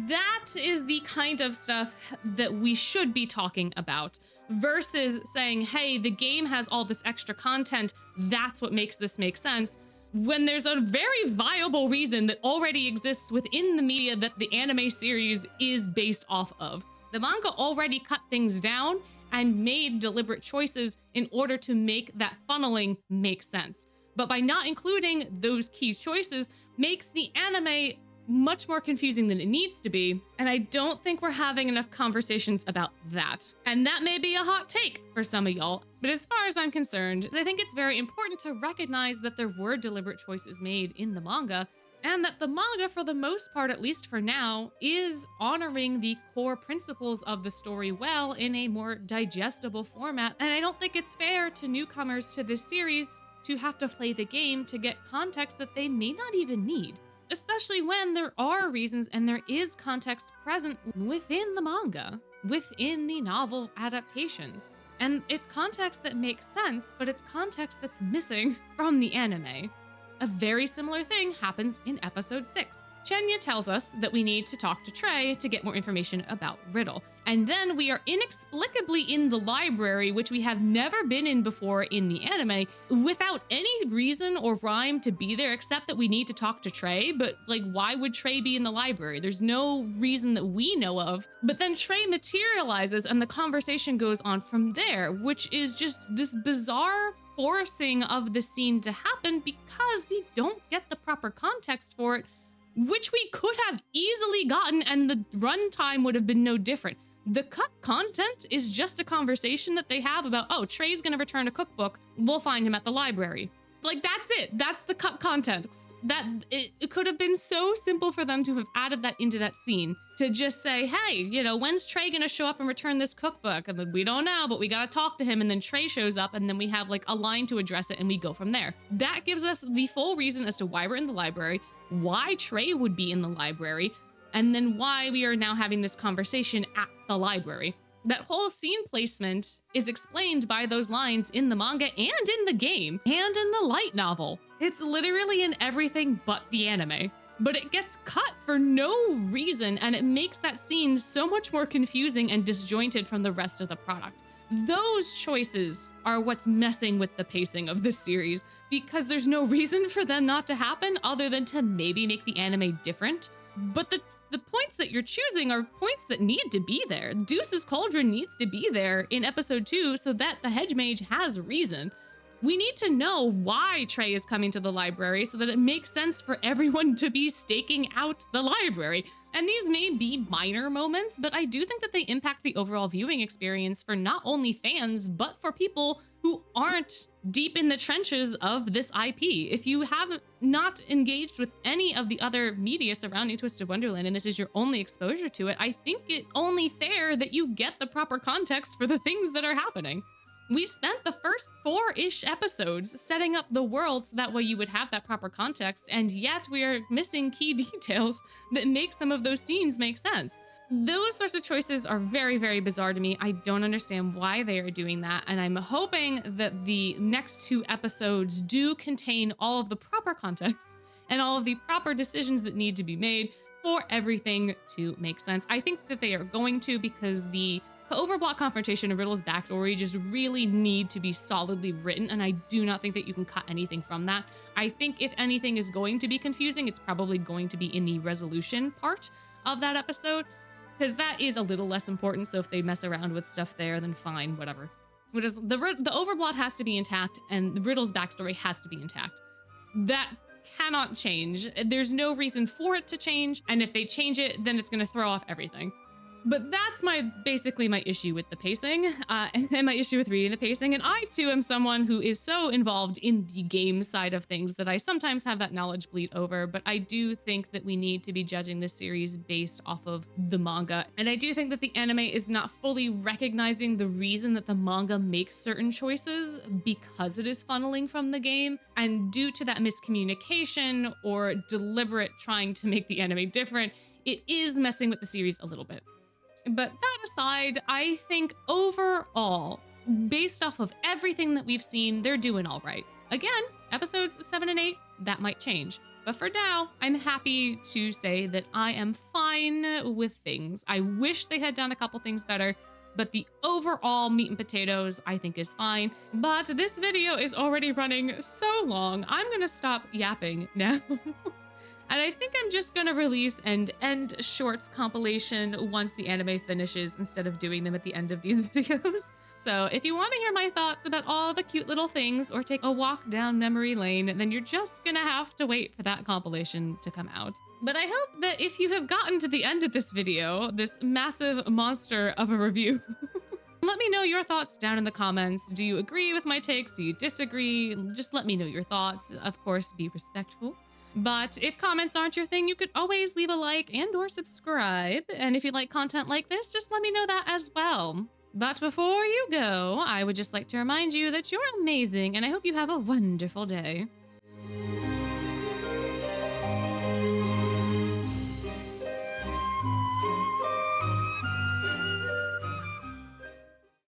That is the kind of stuff that we should be talking about, versus saying, hey, the game has all this extra content, that's what makes this make sense, when there's a very viable reason that already exists within the media that the anime series is based off of. The manga already cut things down and made deliberate choices in order to make that funneling make sense. But by not including those key choices makes the anime much more confusing than it needs to be, and I don't think we're having enough conversations about that. And that may be a hot take for some of y'all, but as far as I'm concerned, I think it's very important to recognize that there were deliberate choices made in the manga, and that the manga, for the most part, at least for now, is honoring the core principles of the story well in a more digestible format. And I don't think it's fair to newcomers to this series to have to play the game to get context that they may not even need, especially when there are reasons and there is context present within the manga, within the novel adaptations. And it's context that makes sense, but it's context that's missing from the anime. A very similar thing happens in episode 6. Chenya tells us that we need to talk to Trey to get more information about Riddle. And then we are inexplicably in the library, which we have never been in before in the anime, without any reason or rhyme to be there except that we need to talk to Trey. But like, why would Trey be in the library? There's no reason that we know of. But then Trey materializes and the conversation goes on from there, which is just this bizarre forcing of the scene to happen because we don't get the proper context for it, which we could have easily gotten and the runtime would have been no different. The cut content is just a conversation that they have about, oh, Trey's gonna return a cookbook. We'll find him at the library. Like, that's it. That's the cut context. That it could have been so simple for them to have added that into that scene, to just say, hey, you know, when's Trey gonna show up and return this cookbook? And then we don't know, but we gotta talk to him. And then Trey shows up and then we have like a line to address it and we go from there. That gives us the full reason as to why we're in the library, why Trey would be in the library, and then why we are now having this conversation at the library. That whole scene placement is explained by those lines in the manga and in the game and in the light novel. It's literally in everything but the anime. But it gets cut for no reason, and it makes that scene so much more confusing and disjointed from the rest of the product. Those choices are what's messing with the pacing of this series, because there's no reason for them not to happen other than to maybe make the anime different. But the points that you're choosing are points that need to be there. Deuce's Cauldron needs to be there in episode 2 so that the hedge mage has reason. We need to know why Trey is coming to the library so that it makes sense for everyone to be staking out the library. And these may be minor moments, but I do think that they impact the overall viewing experience for not only fans, but for people who aren't deep in the trenches of this IP. If you have not engaged with any of the other media surrounding Twisted Wonderland and this is your only exposure to it, I think it's only fair that you get the proper context for the things that are happening. We spent the first 4-ish episodes setting up the world so that way you would have that proper context, and yet we are missing key details that make some of those scenes make sense. Those sorts of choices are very, very bizarre to me. I don't understand why they are doing that, and I'm hoping that the next 2 episodes do contain all of the proper context and all of the proper decisions that need to be made for everything to make sense. I think that they are going to, because the overblock confrontation and Riddle's backstory just really need to be solidly written, and I do not think that you can cut anything from that. I think if anything is going to be confusing, it's probably going to be in the resolution part of that episode, because that is a little less important, so if they mess around with stuff there, then fine, whatever. The overblot has to be intact, and Riddle's backstory has to be intact. That cannot change. There's no reason for it to change, and if they change it, then it's going to throw off everything. But that's basically my issue with the pacing, and my issue with reading the pacing. And I, too, am someone who is so involved in the game side of things that I sometimes have that knowledge bleed over. But I do think that we need to be judging this series based off of the manga. And I do think that the anime is not fully recognizing the reason that the manga makes certain choices because it is funneling from the game. And due to that miscommunication or deliberate trying to make the anime different, it is messing with the series a little bit. But that aside, I think overall, based off of everything that we've seen, they're doing all right. Again, episodes 7 and 8, that might change. But for now, I'm happy to say that I am fine with things. I wish they had done a couple things better, but the overall meat and potatoes I think is fine. But this video is already running so long, I'm gonna stop yapping now. And I think I'm just gonna release an end shorts compilation once the anime finishes instead of doing them at the end of these videos. So if you want to hear my thoughts about all the cute little things or take a walk down memory lane, then you're just gonna have to wait for that compilation to come out. But I hope that if you have gotten to the end of this video, this massive monster of a review, let me know your thoughts down in the comments. Do you agree with my takes? Do you disagree? Just let me know your thoughts. Of course, be respectful. But if comments aren't your thing, you could always leave a like and or subscribe. And if you like content like this, just let me know that as well. But before you go, I would just like to remind you that you're amazing and I hope you have a wonderful day.